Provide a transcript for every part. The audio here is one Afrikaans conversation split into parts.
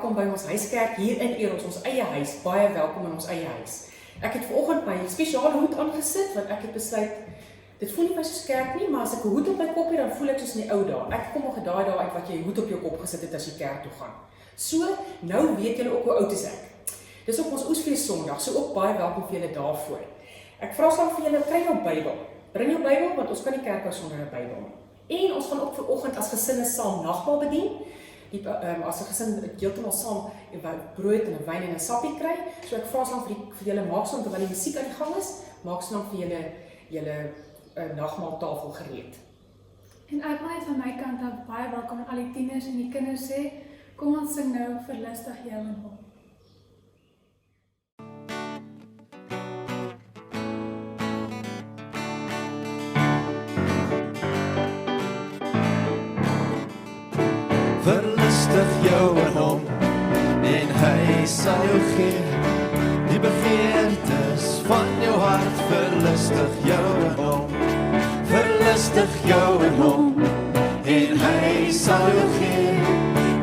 welkom by ons huiskerk hier in Eros, ons eie huis. Baie welkom in ons eie huis. Ek het vanoggend my spesiale hoed aangesit, want ek het besluit, dit voel nie my soos kerk nie, maar as ek 'n hoed op my kop het, dan voel ek soos in die ou dae. Ek kom nog daai dae uit wat jy 'n hoed op jou kop gesit het as jy kerk toe gaan. So, nou weet julle ook hoe oud is ek. Dis op ons Oesfees Sondag, so ook baie welkom vir julle daarvoor. Ek vra saam vir julle, kry jou Bybel. Bring jou Bybel, want ons kan nie kerk hou sonder 'n Bybel. En ons gaan ook vanoggend as gesinne saam nagmaal bedien. As 'n gesin heeltemal saam 'n brood en 'n wyn en 'n sappie kry. So ek vra saam vir julle maak saam terwyl die musiek aan die gang is, maak saam vir julle nagmaaltafel gereed. En ek wil net van my kant af baie welkom aan al die tieners en die kinders sê, kom ons sing nou verlustig jou en hom. Verlustig jou en hom, en hy sal jou gee die begeertes van jou hart. Verlustig jou en hom, verlustig jou en hom, en hy sal jou gee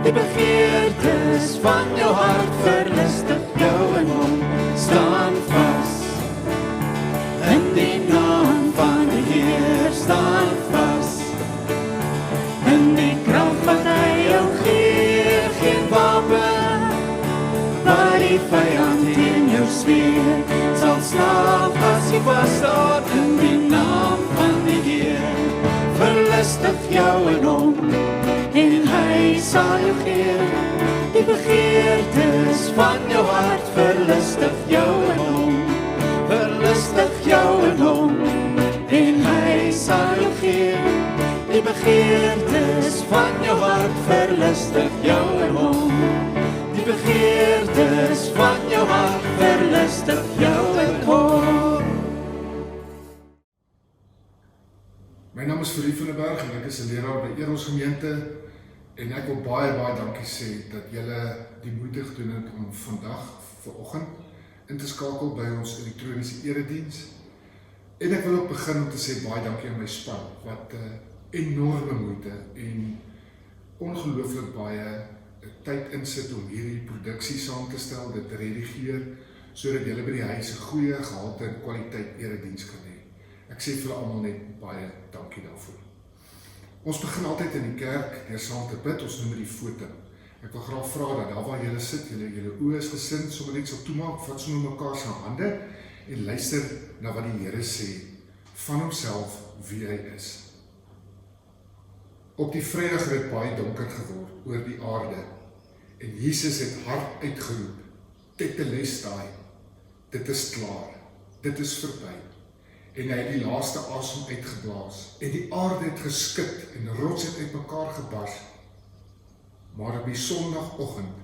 die begeertes van jou hart. Verlustig jou en hom, staan vas in die naam van die Heer, staan vas in die krag wat hy jou gee. Geen wapen waar die vyand teen jou zweer sal slaag as jy vasstaat in die naam van die Heer. Verlustig jou en hom, en hy sal jou gee die begeertes van jou hart. Verlustig jou en hom, verlustig jou en hom, en hy sal jou gee die begeertes van jou hart. Verlustig jou en hom, die begeertes van jou hart. Verlustig jou en hom. My naam is Fourie van der Berg en ek is 'n leraar by Eros gemeente en ek wil baie dankie sê dat julle die moeite gedoen het om vandag, vanoggend, in te skakel by ons elektroniese erediens. En ek wil ook begin om te sê baie dankie aan my span wat enorme moeite en ongelooflik baie tyd insit om hierdie produksie saam te stel, dit te redigeer, sodat julle by die huis 'n goeie gehalte en kwaliteit erediens kan hê. Ek sê vir almal net baie dankie daarvoor. Ons begin altyd in die kerk deur saam te bid, ons noem dit die foto. Ek wil graag vra dat daar waar julle sit, julle oë is gesind, sommer net sal toemaak, vat sommer mekaar se hande en luister na wat die Here sê van homself, wie hy is. Op die Vrydag het dit baie donker geword oor die aarde en Jesus het hard uitgeroep, tetelestai, dit is klaar, dit is verby. En hy het die laaste asem uitgeblaas en die aarde het geskit en rots het uit mekaar gebars. Maar op die Sondagoggend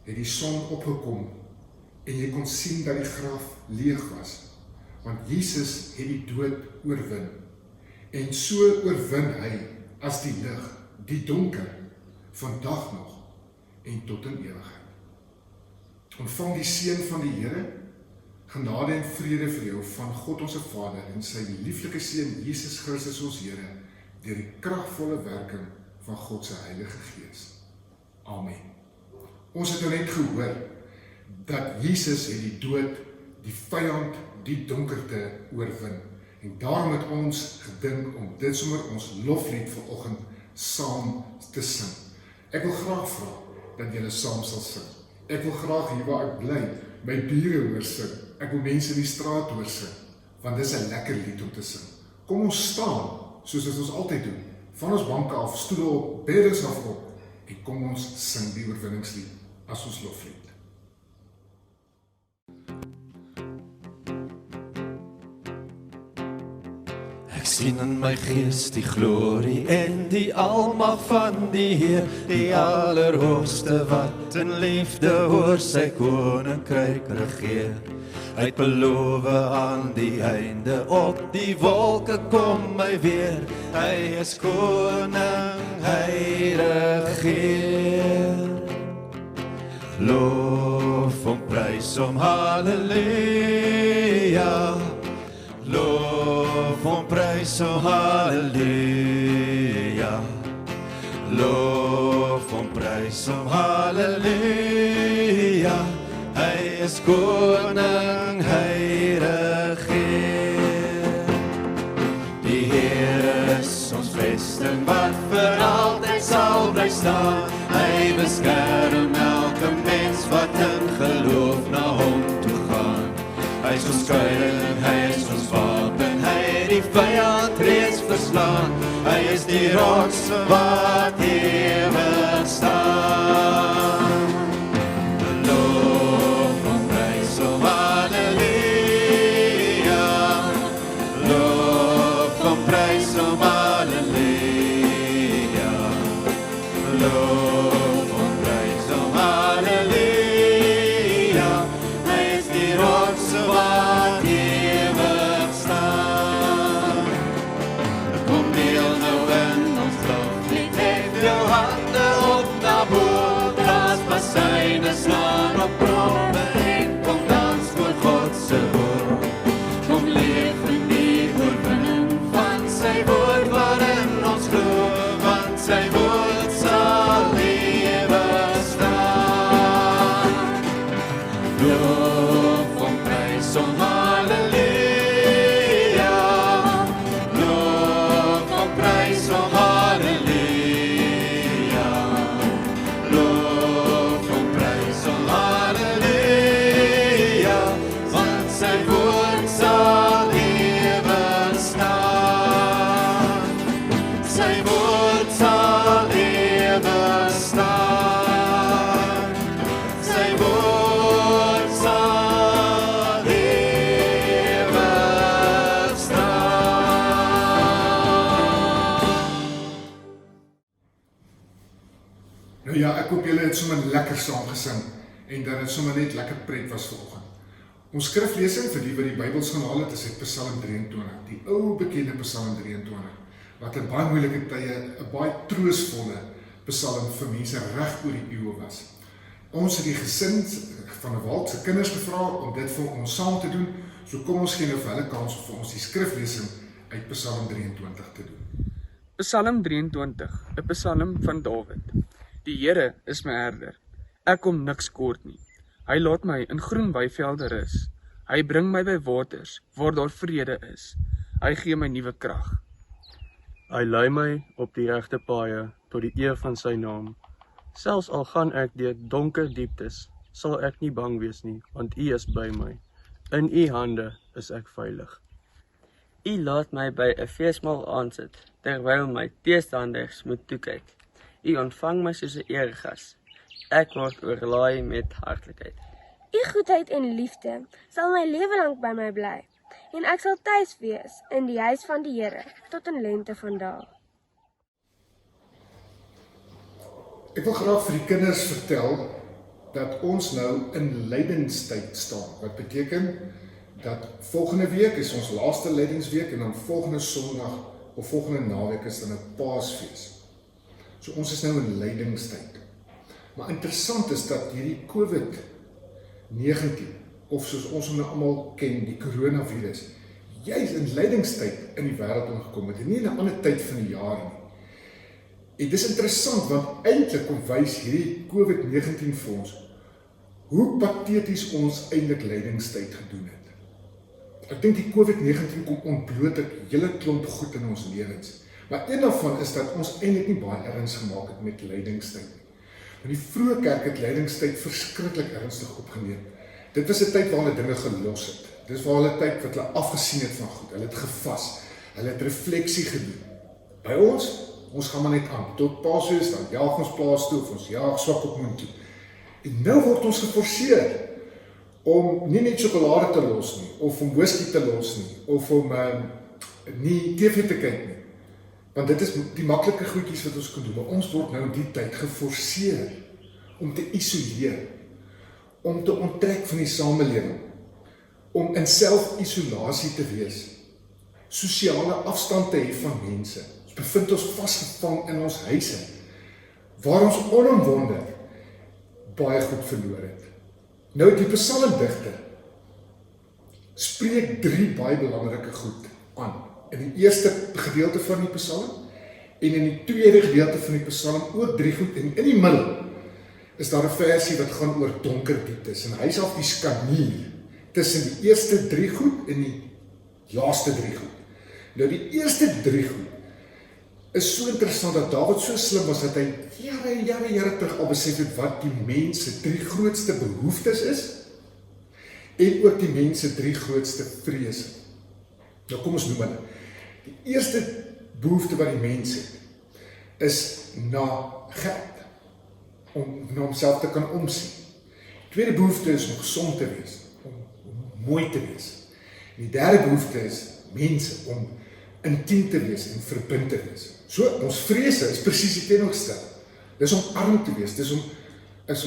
het die son opgekom en jy kon sien dat die graf leeg was, want Jesus het die dood oorwin. En so oorwin hy as die lig, die donker, vandag nog en tot in ewigheid. Ontvang die seën van die Here, genade en vrede vir jou van God ons Vader en sy lieflike seun Jesus Christus ons Here, deur die kragvolle werking van God se Heilige Gees. Amen. Ons het nou net gehoor dat Jesus het die dood, die vyand, die donkerte oorwin. En daarom het ons gedink om dit sommer ons loflied vanoggend saam te sing. Ek wil graag vra dat julle saam sal sing. Ek wil graag hier waar ek bly, my bure hoor sing. Ek wil mense in die straat hoor sing, want dis 'n lekker lied om te sing. Kom ons staan, soos ons altyd doen, van ons banke af, stoele op, beddens af op, en kom ons sing die oorwinningslied as ons loflied. Ek sien in my gees die glorie en die almag van die Heer, die Allerhoogste wat in liefde oor sy koninkryk regeer. Hy het beloof aan die einde op die wolke kom hy weer. Hy is koning, hy regeer. Loof hom, prys hom, halleluja. Loof hom, prys hom, halleluja. Loof hom, prys hom, halleluja. Halleluja, hy is koning, hy regeer. Die Heer is ons vesting wat vir altyd sal bly staan. Hy beskerm elke mens wat in geloof na hom toe gaan. Hy is ons skuiling, hy is ons wapen, hy het die vyand reeds verslaan. Hy is die rots wat ewig staan. Loof hom, prys hom, halleluja. Loof hom, prys hom, halleluja. Loof hom, prys hom, halleluja. Hy is die rots wat ewig staan. Kom deel nou in ons loflied, hef jou hande op na bo, blaas basyne, slaan op tromme en kom dans voor God se woord. Kom leef in die oorwinning van sy woord waarin ons glo, want sy woord sal ewig staan. Loof hom, prys hom, halleluja. Loof hom, prys hom, halleluja. Loof hom, prys hom, halleluja. Want sy woord sal ewig staan. Sy woord sal ewig staan. Sy woord sal ewig staan. Nou ja, ek hoop julle het sommer lekker saam gesing en dat dit sommer net lekker pret was vanoggend. Ons skriflesing vir die wat die Bybels gaan haal het is uit Psalm 23, die ou bekende Psalm 23, wat in baie moeilike tye 'n baie troostvolle psalm vir mense reg oor die eeue was. Ons het die gesin van 'n Wald se kinders gevra om dit vir ons saam te doen, so kom ons gee nou vir hulle kans om vir ons die skriflesing uit Psalm 23 te doen. Psalm 23, 'n psalm van Dawid. Die Here is my herder, ek kom niks kort nie. Hy laat my in groen weivelde rus. Hy bring my by waters, waar daar vrede is. Hy gee my nuwe krag. Hy lei my op die regte paaie tot die eer van sy naam. Selfs al gaan ek deur donker dieptes, sal ek nie bang wees nie, want U is by my. In U hande is ek veilig. U laat my by 'n feesmaal aansit, terwyl my teestanders moet toekyk. U ontvang my soos 'n eregas. Ek word oorlaai met hartlikheid. U goedheid en liefde sal my lewe lank by my bly, en ek sal tuis wees in die huis van die Here tot in lengte van dae. Ek wil graag vir die kinders vertel dat ons nou in lydingstyd staan. Wat beteken dat volgende week is ons laaste lydingsweek en dan volgende Sondag of volgende naweek is dan 'n Paasfees. So ons is nou in lydingstyd. Maar interessant is dat hierdie COVID-19, of soos ons hom nou almal ken, die coronavirus, juis in lydingstyd in die wêreld ingekom het, en nie in 'n ander tyd van die jaar nie. En dis interessant, want eintlik kom wys hierdie COVID-19 vir ons, hoe pateties ons eintlik lydingstyd gedoen het. Ek dink die COVID-19 kom ontbloot 'n hele klomp goed in ons lewens. Maar een daarvan is dat ons eintlik nie baie erns gemaak het met lydingstyd nie. Want die vroeë kerk het lydingstyd verskriklik ernstig opgeneem. Dit was 'n tyd waar hulle dinge gelos het. Dis waar hulle tyd wat hulle afgesien het van goed. Hulle het gevas. Hulle het refleksie gedoen. By ons gaan maar net aan. Tot Paasfees dan jaag ons plaas toe of ons jaag Swakopmund toe. En nou word ons geforseer om nie net sjokolade te los nie, of om whisky te los nie, of om nie TV te kyk nie. Want dit is die maklike goedjies wat ons kan doen, maar ons word nou in die tyd geforseer om te isoleer, om te onttrek van die samelewing, om in self-isolasie te wees, sosiale afstand te hê van mense. Ons bevind ons vasgevang in ons huise, waar ons onomwonde baie goed verloor het. Nou die psalmdigter spreek 3 baie belangrike goed aan. In die eerste gedeelte van die psalm en in die tweede gedeelte van die psalm ook 3 goed en in die middel is daar 'n versie wat gaan oor donker dieptes en hy is op die skanier tussen die eerste 3 goed en die laaste 3 goed. Nou die eerste 3 goed is so interessant dat Dawid so slim was dat hy jare terug al besef het wat die mens se 3 grootste behoeftes is en ook die mens se 3 grootste vrese. Nou kom ons noem hulle. Die eerste behoefte wat die mens het is na geld, om na homself te kan omsien. Tweede behoefte is om gesond te wees, om mooi te wees. En die derde behoefte is mense, om intiem te wees en verbind te wees. So, ons vrese is presies die teenoorgestel. Dis om arm te wees, dis om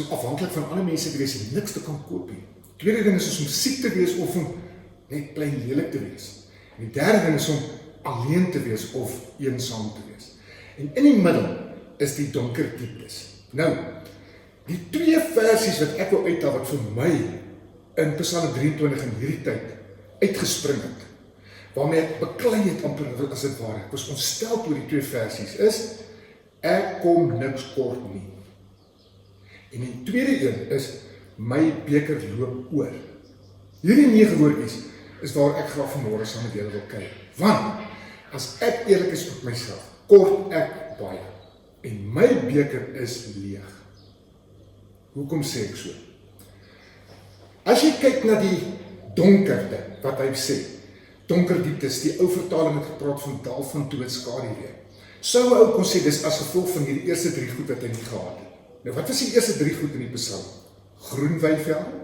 afhanklik van ander mense te wees en niks te kan koop nie. Tweede ding is om siek te wees of om net plain lelik te wees. En die derde ding is om alleen te wees of eensaam te wees. En in die middel is die donker dieptes. Nou, die 2 versies wat ek wil uithaal wat vir my in Psalm 23 in hierdie tyd uitgespring het, waarmee ek beklei het amper as dit ware, ek was ontstel oor die 2 versies, is ek kom niks kort nie. En die tweede een is my beker loop oor. Hierdie 9 woordjies is waar ek graag vanmôre saam met julle wil kyk. Want as ek eerlik is met myself, kort ek baie en my beker is leeg. Hoekom sê ek so? As jy kyk na die donkerte wat hy sê, donker dieptes, die ou vertaling het gepraat van dal van doodskaduwee. Sou 'n ou kon sê dis as gevolg van hierdie eerste 3 goed wat hy nie gehad het. Nou wat was die eerste 3 goed in die Psalm? Groen weivelde,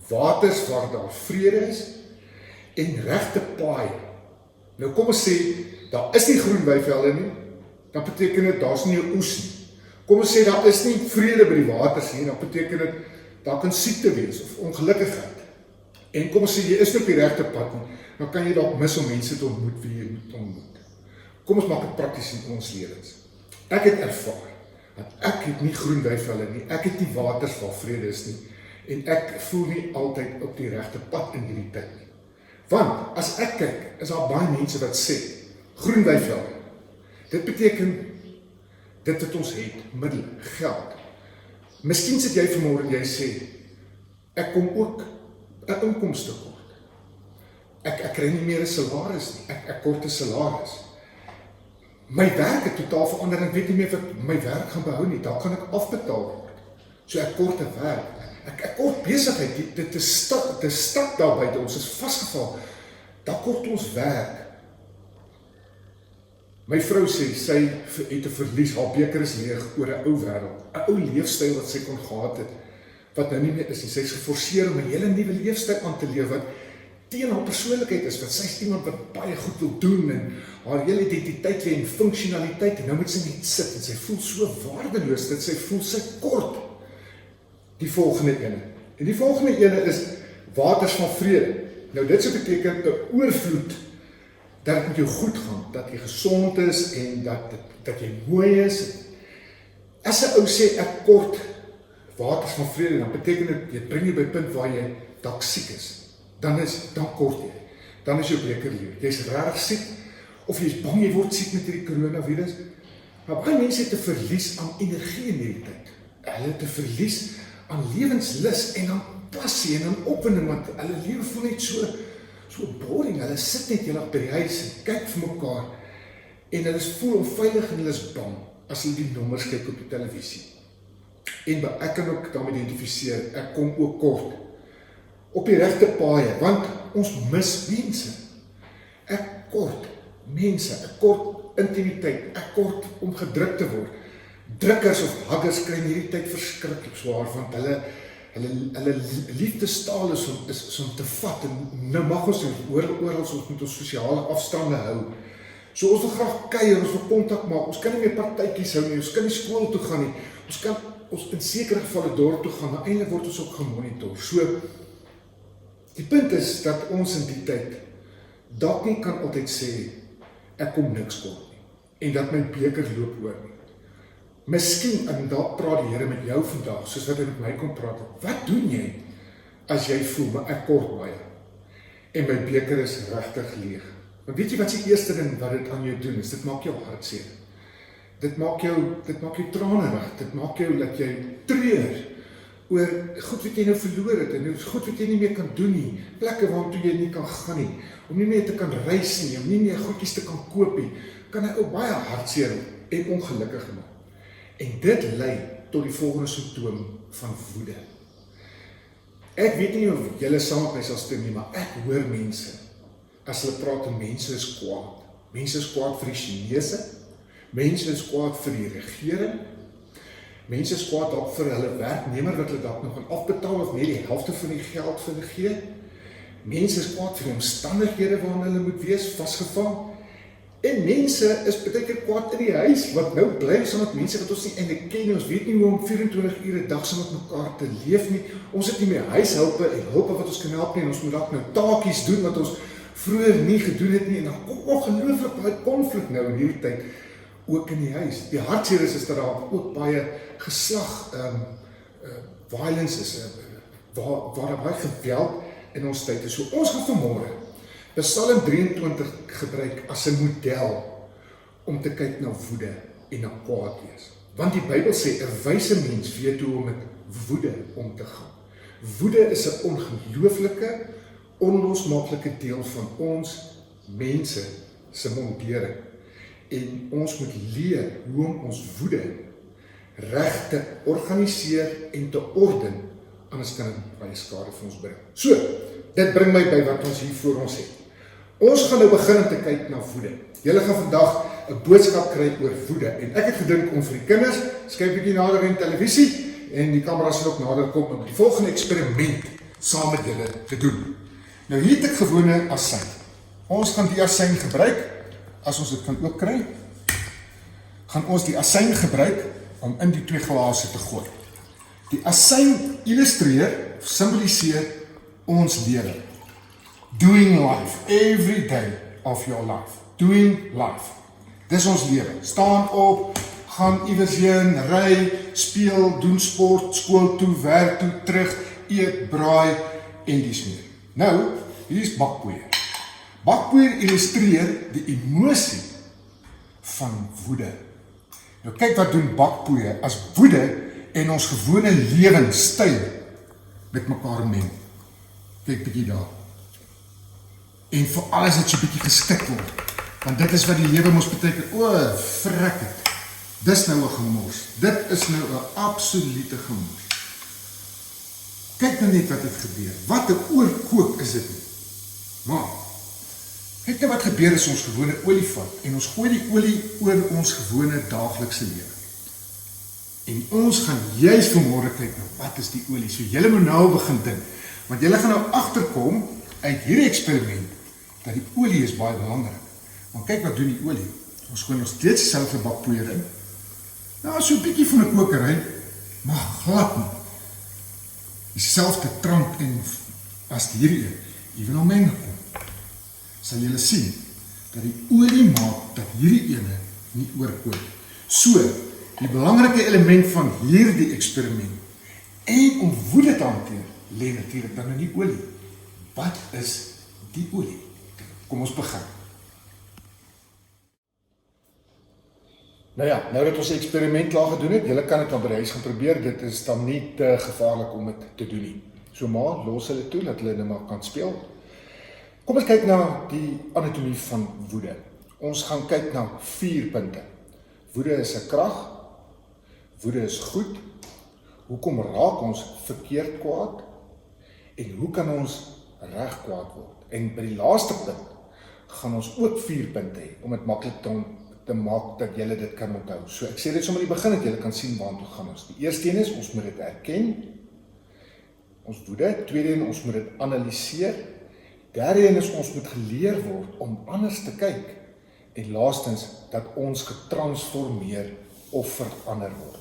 waters waar daar vrede is en regte paaie. Nou kom ons sê, daar is nie groen weivelde nie, dan beteken dit daar's nie 'n oes nie. Kom ons sê daar is nie vrede by die waters nie, dan beteken dit daar kan siekte wees of ongelukkigheid. En kom ons sê jy is nie op die regte pad nie, dan kan jy dalk mis om mense te ontmoet wie jy moet ontmoet. Kom ons maak dit prakties in ons lewens. Ek het ervaar dat ek het nie groen weivelde nie, ek het nie waters waar vrede is nie, en ek voel nie altyd op die regte pad in hierdie tyd nie. Want as ek kyk, is daar baie mense wat sê groen weivelde. Dit beteken dit wat ons het, middel, geld. Miskien sit jy vanmôre en jy sê ek kom ook 'n inkomste kort. Ek kry nie meer 'n salaris nie. Ek kort 'n salaris. My werk het totaal verander en ek weet nie meer wat my werk gaan behou nie. Daar kan ek afbetaal word. So ek kort 'n werk. Ek kort besigheid. Dit is stak daar buite. Ons is vasgeval. Daar kort ons werk. My vrou sê sy het 'n verlies. Haar beker is leeg oor 'n ou wêreld. 'n Ou leefstyl wat sy kon gehad het wat nou nie meer is nie. Sy is geforseer om 'n hele nuwe leefstyl aan te leef wat teen haar persoonlikheid is, want sy is iemand wat baie goed wil doen en haar hele identiteit lê in funksionaliteit en nou moet sy net sit en sy voel so waardeloos dat sy voel sy kort die volgende ene. En die volgende ene is waters van vrede. Nou dit sou beteken 'n oorvloed dat dit met jou goed gaan, dat jy gesond is en dat jy mooi is. As 'n ou sê ek kort waters van vrede, dan beteken dit bring jy by 'n punt waar jy dalk siek is. Dan kort jy. Dan is jou beker leeg. Jy's regtig siek of jy's bang jy word siek met hierdie coronavirus. Maar baie mense het 'n verlies aan energie in hierdie tyd. Hulle het 'n verlies aan lewenslus en aan passie en aan opwinding want hulle lewe voel net so boring. Hulle sit net eendag by die huis en kyk vir mekaar en hulle voel onveilig en hulle is bang as hulle die nommers kyk op die televisie. En ek kan ook daarmee identifiseer, ek kom ook kort op die regte paaie, want ons mis mense. Ek kort mense, ek kort intimiteit, ek kort om gedruk te word. Drukkers of huggers kry in hierdie tyd verskriklik swaar, want hulle liefdestaal is om te vat, en nou mag ons oral ons moet ons sosiale afstande hou. So ons wil graag kuier, ons wil kontak maak, ons kan nie meer partytjies hou nie, ons kan nie skool toe gaan nie, ons kan in sekere gevalle dorp toe gaan, maar eintlik word ons ook gemonitor. So, die punt is dat ons in die tyd dalk nie kan altyd sê, ek kom niks kort nie, en dat my beker loop oor nie. Miskien, en daar praat die Here met jou vandag, soos wat hy met my kom praat, wat doen jy, as jy voel, maar ek kort baie, en my beker is regtig leeg. Want weet jy wat die eerste ding wat dit aan jou doen, is dit maak jou hart seer. Dit maak jou tranerig, dit maak jou dat jy treur oor goed wat jy nou verloor het en goed wat jy nie meer kan doen nie, plekke waartoe jy nie kan gaan nie, om nie meer te kan reis nie, om nie meer goedjies te kan koop nie, kan 'n ou baie hartseer en ongelukkig maak. En dit lei tot die volgende simptoom van woede. Ek weet nie of julle saam met my sal stem nie, maar ek hoor mense, as hulle praat en mense is kwaad. Mense is kwaad vir die Chinese, mense is kwaad vir die regering, mense is kwaad dalk vir hulle werknemer wat hulle dalk nog gaan afbetaal of net die helfte van die geld vir hulle gee. Mense is kwaad vir die omstandighede waarin hulle moet wees, vasgevang. En mense is baie keer kwaad in die huis, wat nou bly saam met mense wat ons nie eintlik ken nie. Ons weet nie hoe om 24 ure 'n dag saam met mekaar te leef nie. Ons het nie meer huishulpe en hulpe wat ons kan help nie. En ons moet dalk nou taakies doen wat ons vroeër nie gedoen het nie. En dan kom ongelooflik baie konflik nou in hierdie tyd ook in die huis. Die hartseer is dat daar ook baie geslag violence is, waar daar baie geweld in ons tyd is. So ons gaan vanmôre Psalm 23 gebruik as 'n model om te kyk na woede en na kwaad wees. Want die Bybel sê 'n wyse mens weet hoe om met woede om te gaan. Woede is 'n ongelooflike, onlosmaaklike deel van ons mense se montering. En ons moet leer hoe om ons woede reg te organiseer en te orden, anders kan dit baie skade vir ons bring. So, dit bring my by wat ons hier voor ons het. Ons gaan nou begin om te kyk na woede. Julle gaan vandag 'n boodskap kry oor woede. En ek het gedink om vir die kinders, skuif bietjie nader in televisie, en die kameras sal ook nader kom om die volgende eksperiment saam met julle te doen. Nou hier het ek gewone asyn. Ons gaan die asyn gebruik, as ons dit kan ook kry, gaan ons die asyn gebruik om in die twee glase te gooi. Die asyn illustreer, simboliseer ons lewe. Doing life, every day of your life. Doing life. Dis ons lewe. Staan op, gaan iewers heen, ry, speel, doen sport, skool toe, werk toe, terug, eet, braai en dis meer. Nou, hier is bakpoeier. Bakpoeier illustreer die emosie van woede. Nou kyk wat doen bakpoeier as woede en ons gewone lewenstyl met mekaar meng. Kyk bietjie daar. En vir alles het so bietjie gestik word. Want dit is wat die lewe mos beteken. O, frek het. Dis nou 'n gemors. Dit is nou 'n absolute gemors. Kyk nou net wat het gebeur. Wat 'n oorkook is dit nie. Maar kyk nou wat gebeur as ons gewone olie vat en ons gooi die olie oor ons gewone daaglikse lewe. En ons gaan juis vanmôre kyk nou wat is die olie. So julle moet nou begin dink. Want julle gaan nou agterkom uit hierdie eksperiment dat die olie is baie belangrik. Want kyk wat doen die olie. Ons gooi nog steeds dieselfde bakpoeier in. Nou so 'n bietjie van 'n kokery, maar glad nie. Dieselfde tramp en as hierdie een ewenal meng kom. Sal julle sien dat die olie maak dat hierdie ene nie oorkook. So, die belangrike element van hierdie eksperiment en om woede te hanteer, lê natuurlik dan in die olie. Wat is die olie? Kom ons begin. Nou ja, nou dat ons die eksperiment klaar gedoen het, julle kan dit dan by die huis gaan probeer, dit is dan nie te gevaarlik om dit te doen nie. So maar, los hulle toe, dat hulle nou maar kan speel. Kom ons kyk na die anatomie van woede. Ons gaan kyk na 4 punte. Woede is 'n krag, woede is goed, hoekom raak ons verkeerd kwaad, en hoe kan ons reg kwaad word? En by die laaste punt, gaan ons ook 4 punte hê, om dit maklik te maak dat julle dit kan onthou. So ek sê dit sommer in die begin, dat julle kan sien waartoe gaan ons. Die eerste een is, ons moet dit erken, ons woede. Tweede een, ons moet dit analiseer. Derde een is, ons moet geleer word om anders te kyk. En laastens, dat ons getransformeer of verander word.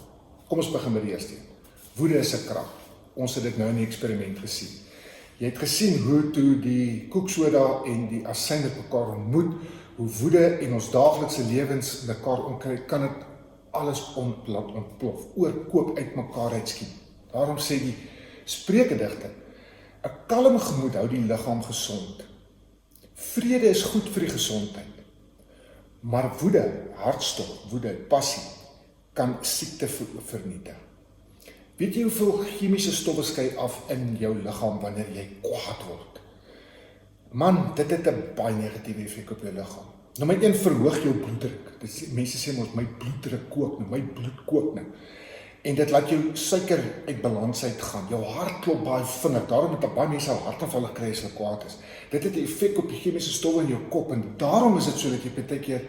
Kom ons begin met die eerste een. Woede is 'n krag. Ons het dit nou in die eksperiment gesien. Jy het gesien hoe toe die koeksoda en die asyn met mekaar ontmoet, hoe woede en ons daaglikse lewens mekaar omkry, kan dit alles ontplof, oorkook uit mekaar uitskiet. Daarom sê die Spreuke digter, 'n kalm gemoed hou die liggaam gesond. Vrede is goed vir die gesondheid. Maar woede, hartstog, woede, passie, kan siekte vernietig. Weet jy hoeveel chemiese stowwe skei af in jou liggaam wanneer jy kwaad word? Man, dit het 'n baie negatiewe effek op jou liggaam. Nommer 1, verhoog jou bloeddruk. Mense sê mos, my bloeddruk kook nou, my bloed kook nou. En dit laat jou suiker uit balans uitgaan. Jou hart klop baie vinnig. Daarom het baie mense al hartaanvalle kry as hulle kwaad is. Dit het 'n effek op die chemiese stowwe in jou kop en daarom is dit so dat jy baie keer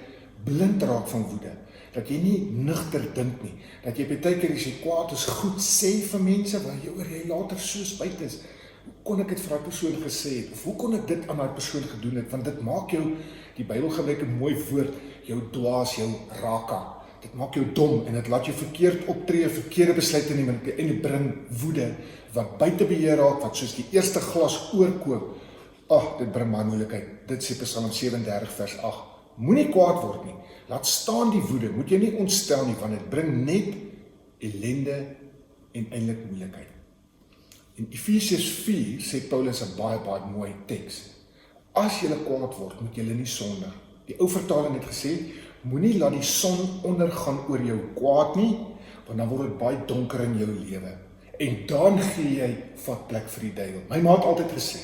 blind raak van woede. Dat jy nie nugter dink nie. Dat jy baie keer as jy kwaad is goed sê vir mense waar jy later so spyt is. Hoe kon ek dit vir daai persoon gesê het? Of hoe kon ek dit aan daai persoon gedoen het? Want dit maak jou, die Bybel gebruik 'n mooi woord, jou dwaas, jou raka. Dit maak jou dom en dit laat jou verkeerd optree, verkeerde besluite neem en dit bring woede wat buite beheer raak, wat soos die eerste glas oorkook. Dit bring maar moeilikheid. Dit sê Psalm 37 vers 8. Moenie kwaad word nie. Laat staan die woede. Moet jy nie ontstel nie, want dit bring net ellende en eintlik moeilikheid. In Efesiërs 4 sê Paulus 'n baie mooi teks. As jy kwaad word, moet jy nie sondig. Die ou vertaling het gesê, moenie laat die son ondergaan oor jou kwaad nie, want dan word dit baie donker in jou lewe. En dan gee jy vat plek vir die duiwel. My ma het altyd gesê,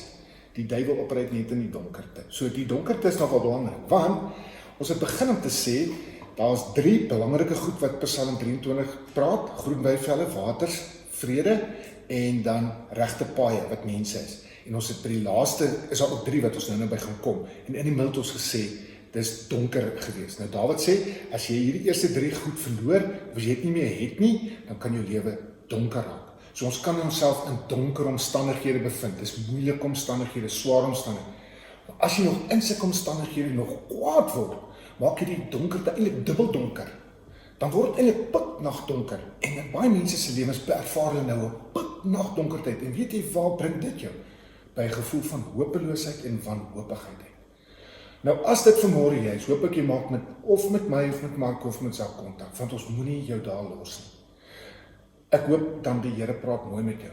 die duiwel operate net in die donkerte. So die donkerte is nogal belangrik, want ons het begin om te sê, daar's 3 belangrike goed wat Psalm 23 praat, groen weivelde, waters, vrede, en dan regte paaie wat mense is. En ons het by die laaste, is daar ook 3 wat ons nou by gaan kom. En in die middel het ons gesê, dis donker gewees. Nou Dawid sê, as jy hierdie eerste 3 goed verloor, of as jy dit nie meer het nie, dan kan jou lewe donker raak. So ons kan onsself in donker omstandighede bevind. Dis moeilike omstandighede, swaar omstandighede. As jy nog in sulke omstandighede nog kwaad word, maak jy die donkerte eintlik dubbel donker. Dan word eintlik piknag donker. En in baie mense se lewens ervaar hulle nou 'n piknag donkertyd. En weet jy waar bring dit jou? By 'n gevoel van hopeloosheid en wanhoopigheid. Nou as dit vanmôre jy is, hoop ek jy maak met my of met Mark of met Zak kontak, want ons moenie jou daar los nie. Ek hoop dan die Here praat mooi met jou.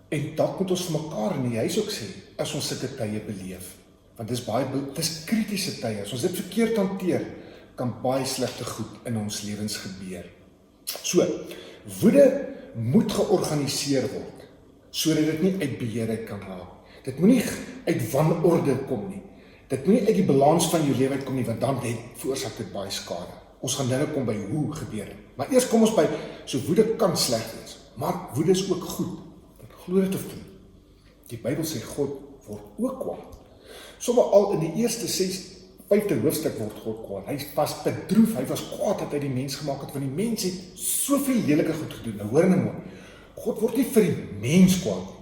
En dalk moet ons mekaar in die huis ook sê, as ons sulke tye beleef. Want dis kritiese tye. As ons dit verkeerd hanteer, kan baie slegte goed in ons lewens gebeur. So, woede moet georganiseer word, sodat dit nie uit beheer uit kan raak. Dit moenie uit wanorde kom nie. Dit moenie uit die balans van jou lewe uitkom nie, want dan veroorsaak dit baie skade. Ons gaan nou kom by hoe gebeur dit. Maar eers kom ons by, so woede kan sleg wees, maar woede is ook goed. Glo dit of nie. Die Bybel sê God word ook kwaad. Sommige al in die eerste 5de hoofstuk word God kwaad. Hy was bedroef, hy was kwaad dat hy die mens gemaak het, want die mens het soveel lelike goed gedoen. Nou hoor nou mooi. God word nie vir die mens kwaad nie.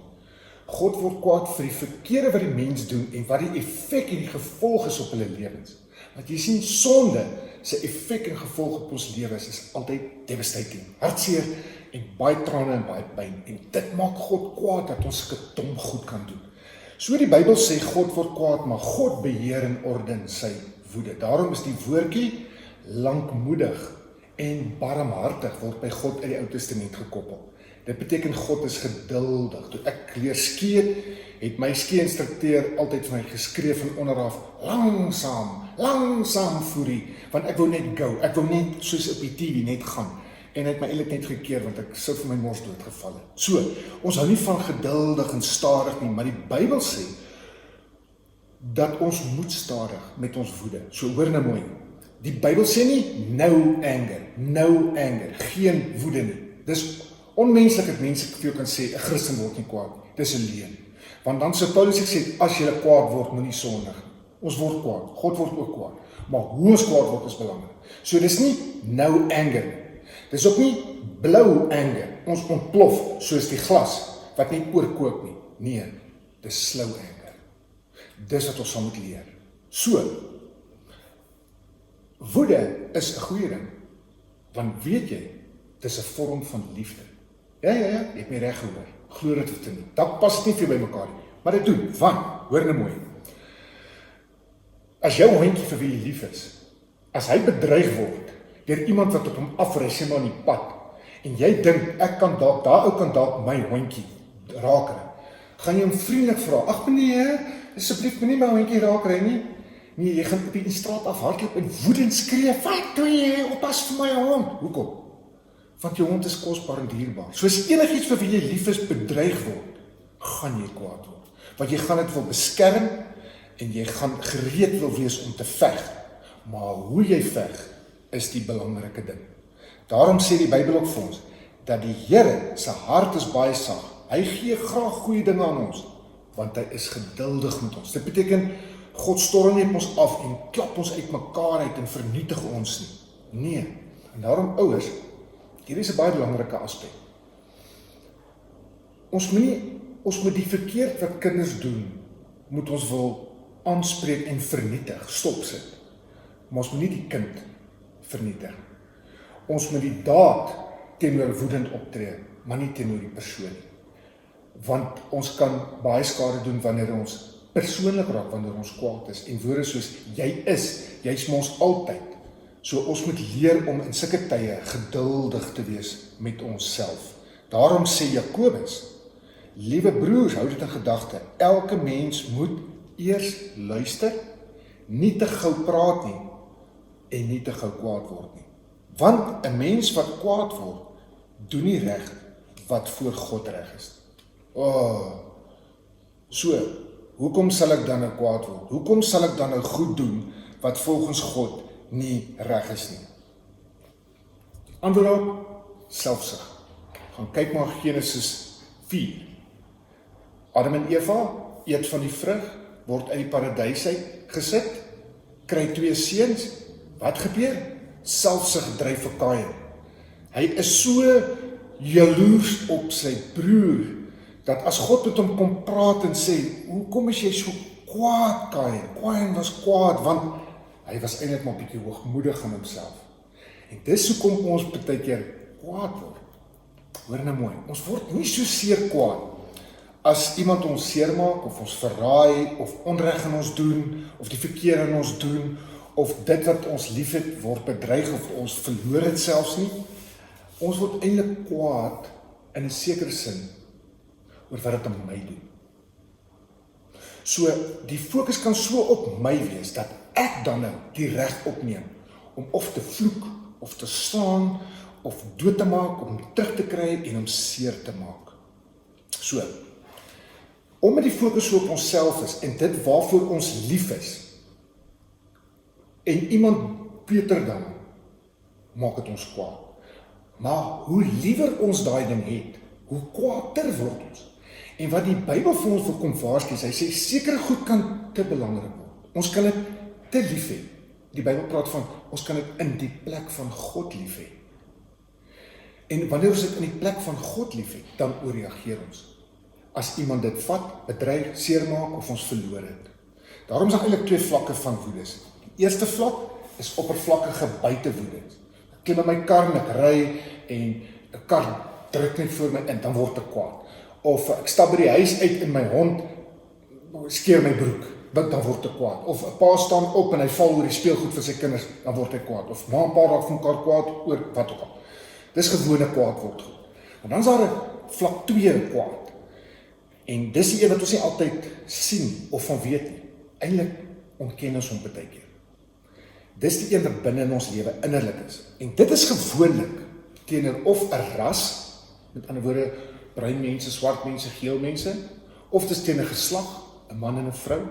God word kwaad vir die verkeerde wat die mens doen en wat die effek en die gevolg is op hulle lewens. Want jy sien, sonde se effek en gevolg op ons lewens is altyd devastating. Hartseer en baie trane en baie pyn. En dit maak God kwaad dat ons sulke dom goed kan doen. So die Bybel sê God word kwaad, maar God beheer en orden sy woede. Daarom is die woordjie lankmoedig en barmhartig word by God uit die Ou Testament gekoppel. Dit beteken God is geduldig. Toe ek leer skiet, het my ski-instrukteur altyd vir my geskree van onderaf, langsaam voerie, want ek wou net go, ek wou net soos op die TV net gaan. En hy het my eintlik net gekeer, want ek sou vir my mors doodgeval het. So, ons hou nie van geduldig en stadig nie, maar die Bybel sê, dat ons moet stadig met ons woede. So, hoor nou mooi, die Bybel sê nie, no anger, geen woede nie. Dis onmenslik dat mense vir jou kan sê, 'n Christen word nie kwaad nie. Dis 'n leuen. Want dan sê Paulus gesê, as jy kwaad word, moenie sondig nie. Ons word kwaad, God word ook kwaad. Maar hoe ons kwaad word is belangrik. So dis nie no anger nie. Dis ook nie blou anger. Ons ontplof soos die glas wat nie oorkook nie. Nee, dis slow anger. Dis wat ons sal moet leer. So, woede is 'n goeie ding. Want weet jy, dis 'n vorm van liefde. Ja, jy het my reg gehoor. Glo dit of nie. Dat pas dit nie vir by mekaar nie. Maar dit doen, want, hoor nou mooi. As jou hondjie vir wie jy lief is, as hy bedreig word deur iemand wat op hom afry, sê maar in die pad, en jy dink, ek kan dalk, daar ou kan dalk my hondjie raak, gaan jy hom vriendelik vra, ag meneer, asseblief moenie my hondjie raak ry nie. Nee, jy gaan op die straat afhardloop en woedend skree, wat doe jy, oppas vir my hond. Hoekom? Want jou hond is kosbaar en dierbaar. Soos enigiets vir wie jy lief is bedreig word, gaan jy kwaad word. Want jy gaan dit wil beskerm en jy gaan gereed wil wees om te veg. Maar hoe jy veg is die belangrike ding. Daarom sê die Bybel ook vir ons dat die Here se hart is baie sag. Hy gee graag goeie dinge aan ons, want hy is geduldig met ons. Dit beteken God storm nie op ons af en klap ons uit mekaar uit en vernietig ons nie. Nee. En daarom ouers, hier is 'n baie belangrike aspek. Ons moet die verkeerd wat kinders doen, moet ons wil aanspreek en vernietig, stop sit. Maar ons moet nie die kind vernietig. Ons moet die daad teenoor woedend optree, maar nie teenoor die persoon nie. Want ons kan baie skade doen wanneer ons persoonlik raak, wanneer ons kwaad is. En woorde soos, jy's mos altyd. So ons moet leer om in sulke tye geduldig te wees met onsself. Daarom sê Jakobus, liewe broers, hou dit in gedagte, elke mens moet eers luister, nie te gou praat nie, en nie te gou kwaad word nie. Want 'n mens wat kwaad word, doen nie reg wat voor God reg is. So, hoekom sal ek dan nou kwaad word? Hoekom sal ek dan nou goed doen wat volgens God nie reg is nie? Antwoord op, selfsug. Gaan kyk maar Genesis 4. Adam en Eva eet van die vrug, word uit die paradys uit gesit, kry 2 seuns. Wat gebeur? Selfsug dryf vir Kain. Hy is so jaloers op sy broer, dat as God met hom kom praat en sê, hoekom is jy so kwaad, Kain? Kain was kwaad, want hy was eintlik maar 'n bietjie hoogmoedig in homself. En dis hoekom ons baie keer kwaad word. Hoor nou mooi, ons word nie so seer kwaad as iemand ons seermaak, of ons verraai, of onreg aan ons doen, of die verkeer aan ons doen, of dit wat ons liefhet word bedreig, of ons verloor het selfs nie. Ons word eintlik kwaad in 'n sekere sin oor wat dit aan my doen. So, die fokus kan so op my wees, dat ek dan nou die reg opneem, om of te vloek, of te slaan, of dood te maak, om terug te kry, en om seer te maak. So, omdat die fokus so op onsself is, en dit waarvoor ons lief is, en iemand beter dan, maak het ons kwaad. Maar hoe liewer ons daai ding het, hoe kwaader word ons. En wat die Bybel vir ons wil kom waarsku, hy sê, sekere goed kan te belangrik word. Ons kan dit te lief hê. Die Bybel praat van, ons kan dit in die plek van God lief hê. En wanneer ons dit in die plek van God lief het, dan ooreageer ons. As iemand dit vat, bedreig, seermaak, of ons verloor het. Daarom is daar eintlik 2 vlakke van woedes. Die eerste vlak is oppervlakkige buitewoede. Ek klim in my kar en ek ry, en 'n kar druk net voor my in, dan word ek kwaad. Of ek stap by die huis uit en my hond skeer my broek, dan word ek kwaad. Of 'n pa staan op en hy val oor die speelgoed vir sy kinders, dan word hy kwaad. Of ma en pa raak van mekaar kwaad oor wat ook al. Dis gewone kwaad word goed. En dan is daar 'n vlak 2 kwaad. En dis die een wat ons nie altyd sien of van weet nie. Eintlik ontken ons hom baie keer. Dis die een wat binne in ons lewe innerlik is. En dit is gewoonlik teenoor of 'n ras, met ander woorde, bruin mense, swart mense, geel mense, of dis teenoor 'n geslag, 'n man en 'n vrou,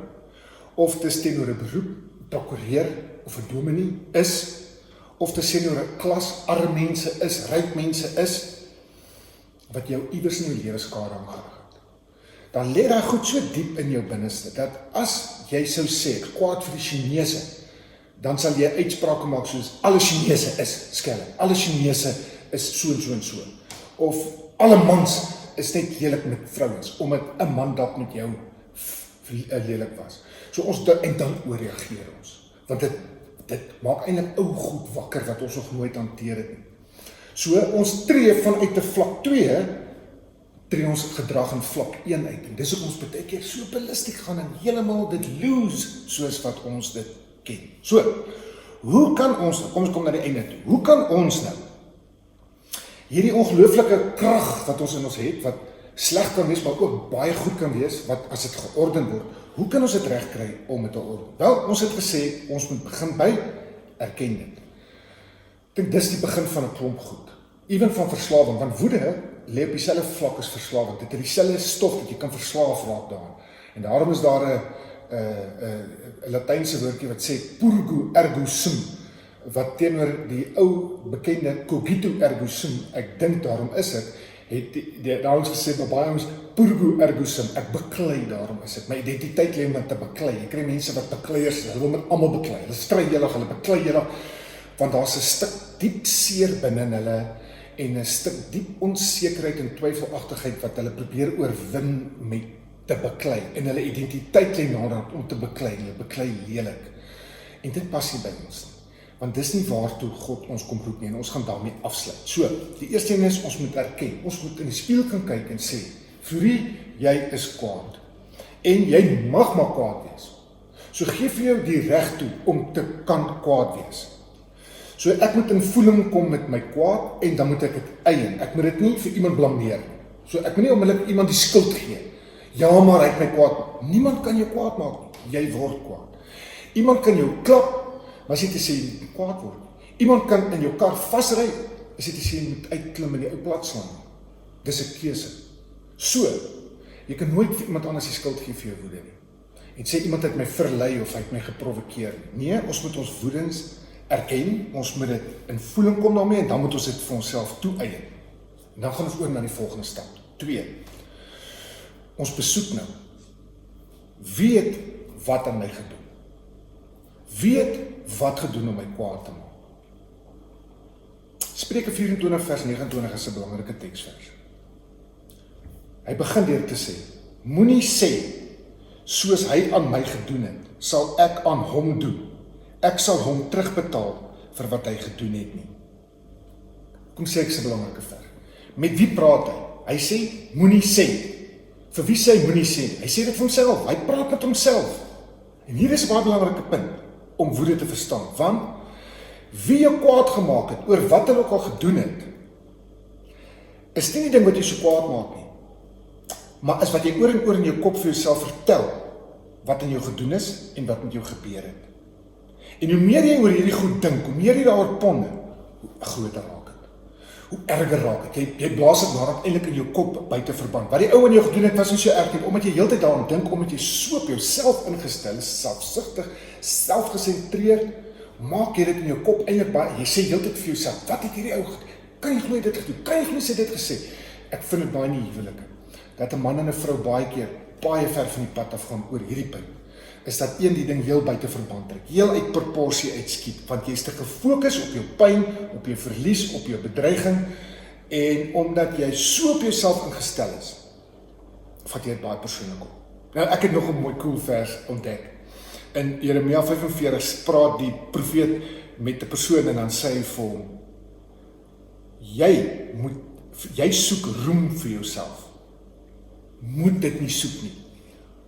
of dis teenoor 'n beroep, 'n prokureur of 'n dominee is, of dis teenoor 'n klas, arm mense is, ryk mense is, wat jou iewers in jou lewe skade aangerig het. Dan lê daai goed so diep in jou binneste, dat as jy sou sê, ek kwaad vir die Chinese, dan sal jy uitsprake maak soos, alle Chinese is skelm, alle Chinese is so en so en so, of alle mans is net lelik met vrouens, omdat 'n man dalk met jou lelik was. So ons, en dan ooreageer ons, want dit maak eintlik ou goed wakker, wat ons nog nooit hanteer het nie. So ons tree vanuit 'n vlak 2, tree ons gedrag in vlak 1 uit, en dis hoe ons baie keer so ballisties gaan, en helemaal dit lose, soos wat ons dit ken. So, hoe kan ons, kom ons kom na die einde toe, hoe kan ons nou hierdie ongelooflike krag wat ons in ons het, wat sleg kan wees, maar ook baie goed kan wees, wat as dit georden word, hoe kan ons dit reg kry om dit te orden? Wel, ons het gesê, ons moet begin by erken dit. Ek dink dis die begin van 'n klomp goed. Ewen van verslawing, want woede lê op dieselfde vlak as verslawing. Dit het dieselfde stof dat jy kan verslaaf raak daaraan. En daarom is daar 'n Latynse woordjie wat sê purgo ergo sum, wat teenoor die ou bekende cogito ergo sum, ek dink daarom is dit, het daar ons gesê, maar baie ons purgo ergo sum, ek beklei, daarom is dit. My identiteit lê om dit te beklei. Jy kry mense wat bekleiers, hulle wil met almal beklei. Hulle stry eendag, hulle beklei eendag, want daar's 'n stuk diep seer binne in hulle en 'n stuk diep onsekerheid en twyfelagtigheid wat hulle probeer oorwin met te beklei. En hulle identiteit lê naderhand om te beklei. Hulle beklei lelik. En dit pas nie by ons nie. Want dis nie waartoe God ons kom roep nie en ons gaan daarmee afsluit. So, die eerste ding is ons moet erken. Ons moet in die spieël kan kyk en sê, Florie, jy is kwaad. En jy mag maar kwaad wees. So gee vir jou die reg toe om te kan kwaad wees. So ek moet in voeling kom met my kwaad en dan moet ek dit eien. Ek moet dit nie vir iemand blameer nie. So ek moet nie onmiddellik iemand die skuld gee. Ja, maar hy het my kwaad maak. Niemand kan jou kwaad maak nie. Jy word kwaad. Iemand kan jou klap, maar as jy te sê jy moet kwaad word. Iemand kan in jou kar vasry, as jy te sê jy moet uitklim en die ou plat slaan. Dis 'n keuse. So, jy kan nooit vir iemand anders die skuld gee vir jou woede nie. En sê iemand het my verlei of hy het my geprovokeer. Nee, ons moet ons woedens erken, ons moet dit in voeling kom daarmee en dan moet ons dit vir onsself toeëien. En dan gaan ons oor na die volgende stap. 2. Ons besoek nou. Wie het wat aan my gedoen? Wie het wat gedoen om my kwaad te maak? Spreuke 24 vers 29 is 'n belangrike teksvers. Hy begin deur te sê, moenie sê, soos hy aan my gedoen het, sal ek aan hom doen. Ek sal hom terugbetaal vir wat hy gedoen het nie. Kom sê ek is 'n belangrike vers. Met wie praat hy? Hy sê, moenie sê. Vir wie sê hy moenie sê? Hy sê dit vir homself. Hy praat met homself. En hier is 'n baie belangrike punt om woede te verstaan. Want wie jou kwaad gemaak het oor wat hulle ook al gedoen het, is nie die ding wat jy so kwaad maak nie. Maar is wat jy oor en oor in jou kop vir jouself vertel wat in jou gedoen is en wat met jou gebeur het. En hoe meer jy oor hierdie goed dink, hoe meer jy daaroor ponder, hoe groter raak het. Hoe erger raak het. Jy blaas dit nadat eintlik in jou kop buite verband. Wat die ou aan jou gedoen het was nie so erg nie, omdat jy heeltyd daaraan dink, omdat jy so op jouself ingestel is, selfsugtig, selfgesentreerd, maak jy dit in jou kop eintlik baie. Jy sê heeltyd vir jouself, wat het hierdie ou gedoen? Kan jy glo dit gedoen? Kan jy glo sy dit gesê? Ek vind dit baie nie huwelike. Dat 'n man en 'n vrou baie keer baie ver van die pad af gaan oor hierdie punt. Is dat een die ding heel buite verband trek, heel uit proporsie uitskiet, want jy is te gefokus op jou pyn, op jou verlies, op jou bedreiging, en omdat jy so op jouself ingestel is, vat jy dit baie persoonlik op. Nou, ek het nog 'n mooi cool vers ontdek. In Jeremia 45 praat die profeet met 'n persoon en dan sê hy vir hom, jy soek roem vir jouself. Moet dit nie soek nie.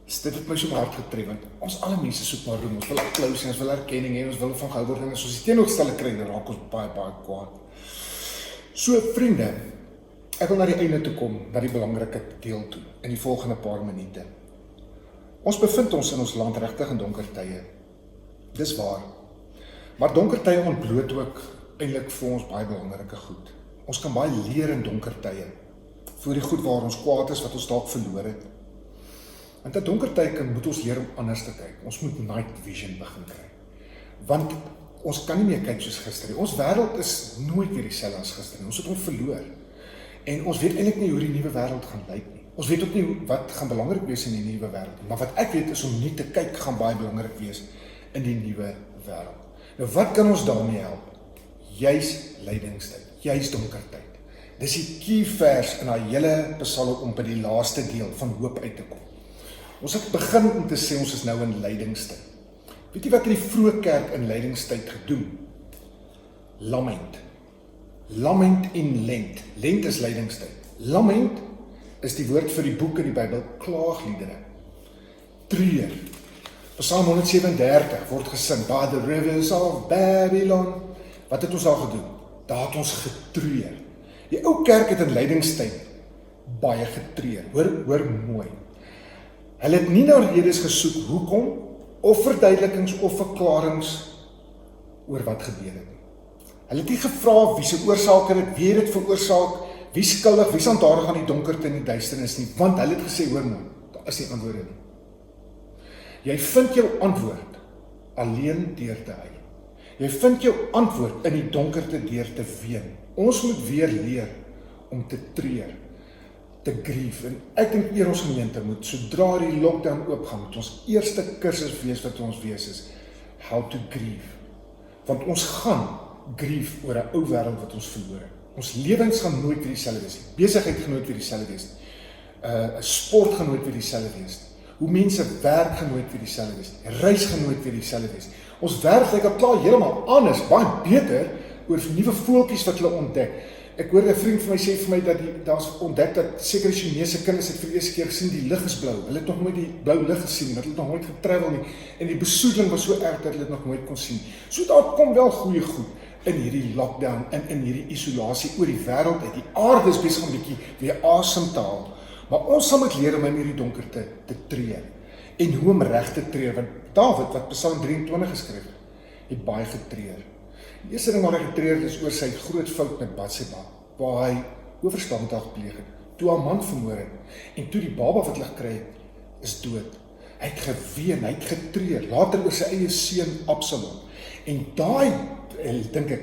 Dit het my so hard getref, want ons alle mense soek maar roem, ons wil applous, ons wil erkenning hê, ons wil van gehou word, en as ons die teenoorgestelde kry, dan raak ons baie kwaad. So vriende, ek wil na die einde toe kom, na die belangrike deel toe, in die volgende paar minute. Ons bevind ons in ons land regtig in donker tye. Dis waar. Maar donker tye ontbloot ook eintlik vir ons baie belangrike goed. Ons kan baie leer in donker tye, vir die goed waar ons kwaad is, wat ons dalk verloor het. In 'n donker tyd moet ons leer om anders te kyk. Ons moet night vision begin kry. Want ons kan nie meer kyk soos gister nie. Ons wêreld is nooit weer dieselfde as gister nie. Ons het hom verloor. En ons weet eintlik nie hoe die nuwe wêreld gaan lyk nie. Ons weet ook nie wat gaan belangrik wees in die nuwe wêreld nie. Maar wat ek weet is om nie te kyk gaan baie belangrik wees in die nuwe wêreld. Nou wat kan ons daarmee help? Juis lydingstyd, juis donker tyd. Dis die key vers in daai hele Psalm om by die laaste deel van hoop uit te kom. Ons het begin om te sê ons is nou in lydingstyd. Weet jy wat die vroeë kerk in lydingstyd gedoen? Lament. Lament en lent. Lent is lydingstyd. Lament is die woord vir die boek in die Bybel, klaagliedere. Treur. Psalm 137 word gesing, by the rivers of Babylon. Wat het ons al gedoen? Daar het ons getreur. Die ou kerk het in lydingstyd baie getreur. Hoor mooi. Hulle het nie na redes gesoek hoekom, of verduidelikings of verklarings oor wat gebeur het nie. Hulle het nie gevra wie se oorsaak het, wie het dit veroorsaak, wie skuldig, wie is aandadig aan die donkerte en die duisternis nie, want hulle het gesê, hoor nou, daar is nie antwoorde nie. Jy vind jou antwoord alleen deur te huil. Jy vind jou antwoord in die donkerte deur te ween. Ons moet weer leer om te treur, te grief. En ek dink eer ons gemeente moet, sodra die lockdown oopgaan, moet ons eerste kursus wees wat ons wees is, how to grieve. Want ons gaan grief oor 'n ou wêreld wat ons verloor het. Ons lewens gaan nooit weer dieselfde wees nie. Besigheid gaan nooit weer dieselfde wees nie. Sport gaan nooit weer dieselfde wees nie. Hoe mense werk gaan nooit weer dieselfde wees nie. Reis gaan nooit weer dieselfde wees nie. Ons wêreld lyk al klaar heeltemal anders, baie beter oor nuwe voeltjies wat hulle ontdek. Ek hoor 'n vriend van my sê vir my dat daar's ontdek dat sekere Chinese kinders het vir die eerste keer gesien die lig is blou. Hulle het nog nooit die blou lig gesien, want hulle het nog nooit getravel nie. En die besoedeling was so erg dat hulle dit nog nooit kon sien. So daar kom wel goeie goed in hierdie lockdown en in hierdie isolasie oor die wêreld uit. Die aarde is besig om 'n bietjie weer asem te haal. Maar ons sal moet leer om in hierdie donkerte te tree. En hoe om reg te tree, want Dawid wat Psalm 23 geskryf het baie getreur. Die eerste ding wat hy getreur het is oor sy groot fout met Batseba, waar hy oorspel gepleeg het, toe haar man vermoor het, en toe die baba wat hulle gekry het, is dood. Hy het geween, hy het getreur, later oor sy eie seun Absalom. En daai, dink ek,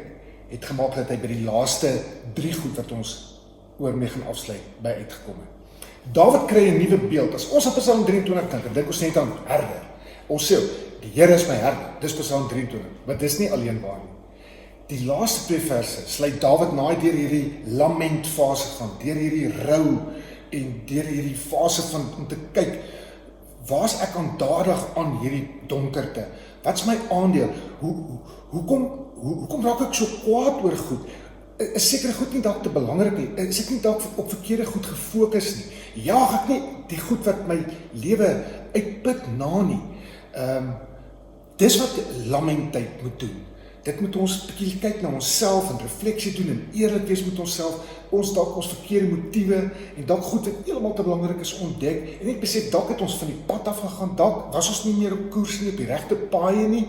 het gemaak dat hy by die laaste 3 goed wat ons oor mee gaan afsluit, by uitgekom het. Dawid kry 'n nuwe beeld. As ons op Psalm 23 dink ons net aan herder. Ons sê, die Here is my herder, dis Psalm 23, maar dis nie alleen waar nie. Die laaste 2 verse sluit Dawid naai deur hierdie lamentfase gaan, deur hierdie rou en deur hierdie fase van om te kyk, waar's ek aandadig aan hierdie donkerte? Wat's my aandeel? Hoekom raak ek so kwaad oor goed? Is sekere goed nie dalk te belangrik nie? Is ek nie dalk op verkeerde goed gefokus nie? Jaag ek nie die goed wat my lewe uitput na nie? Dis wat lamentheid moet doen. Dit moet ons 'n bietjie kyk na onsself en refleksie doen en eerlik wees met onsself. Ons dalk ons verkeerde motiewe en dalk goed wat heeltemal te belangrik is ontdek. En ek besef dalk het ons van die pad af gegaan, dalk was ons nie meer op koers nie, op die regte paaie nie,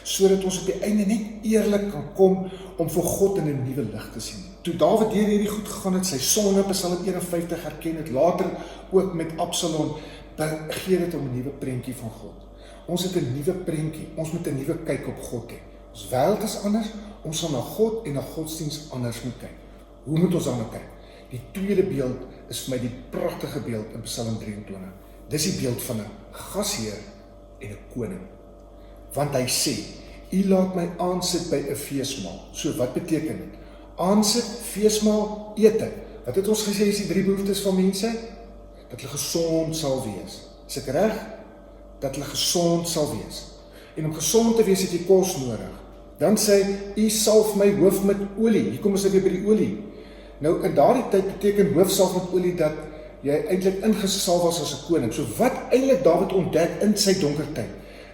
sodat ons op die einde net eerlik kan kom om vir God in 'n nuwe lig te sien. Toe Dawid deur hierdie goed gegaan het, sy sonde, Psalm 51 herken het, later ook met Absalom, begeer dit om 'n nuwe prentjie van God. Ons het 'n nuwe prentjie, ons moet 'n nuwe kyk op God hê. Ons wêreld is anders, ons sal na God en na godsdiens anders moet kyk. Hoe moet ons daarna kyk? Die tweede beeld is vir my die pragtige beeld in Psalm 23. Dis die beeld van 'n gasheer en 'n koning. Want hy sê, U laat my aansit by 'n feesmaal. So wat beteken dit? Aansit, feesmaal, ete. Wat het ons gesê is die 3 behoeftes van mense? Dat hulle gesond sal wees. Is ek reg? Dat hulle gesond sal wees. En om gesond te wees het jy kos nodig. Dan sê hy, U salf my hoof met olie. Hier kom ons weer by die olie. Nou in daardie tyd beteken hoofsalf met olie dat jy eintlik ingesalf was as 'n koning. So wat eintlik Dawid ontdek in sy donker tyd,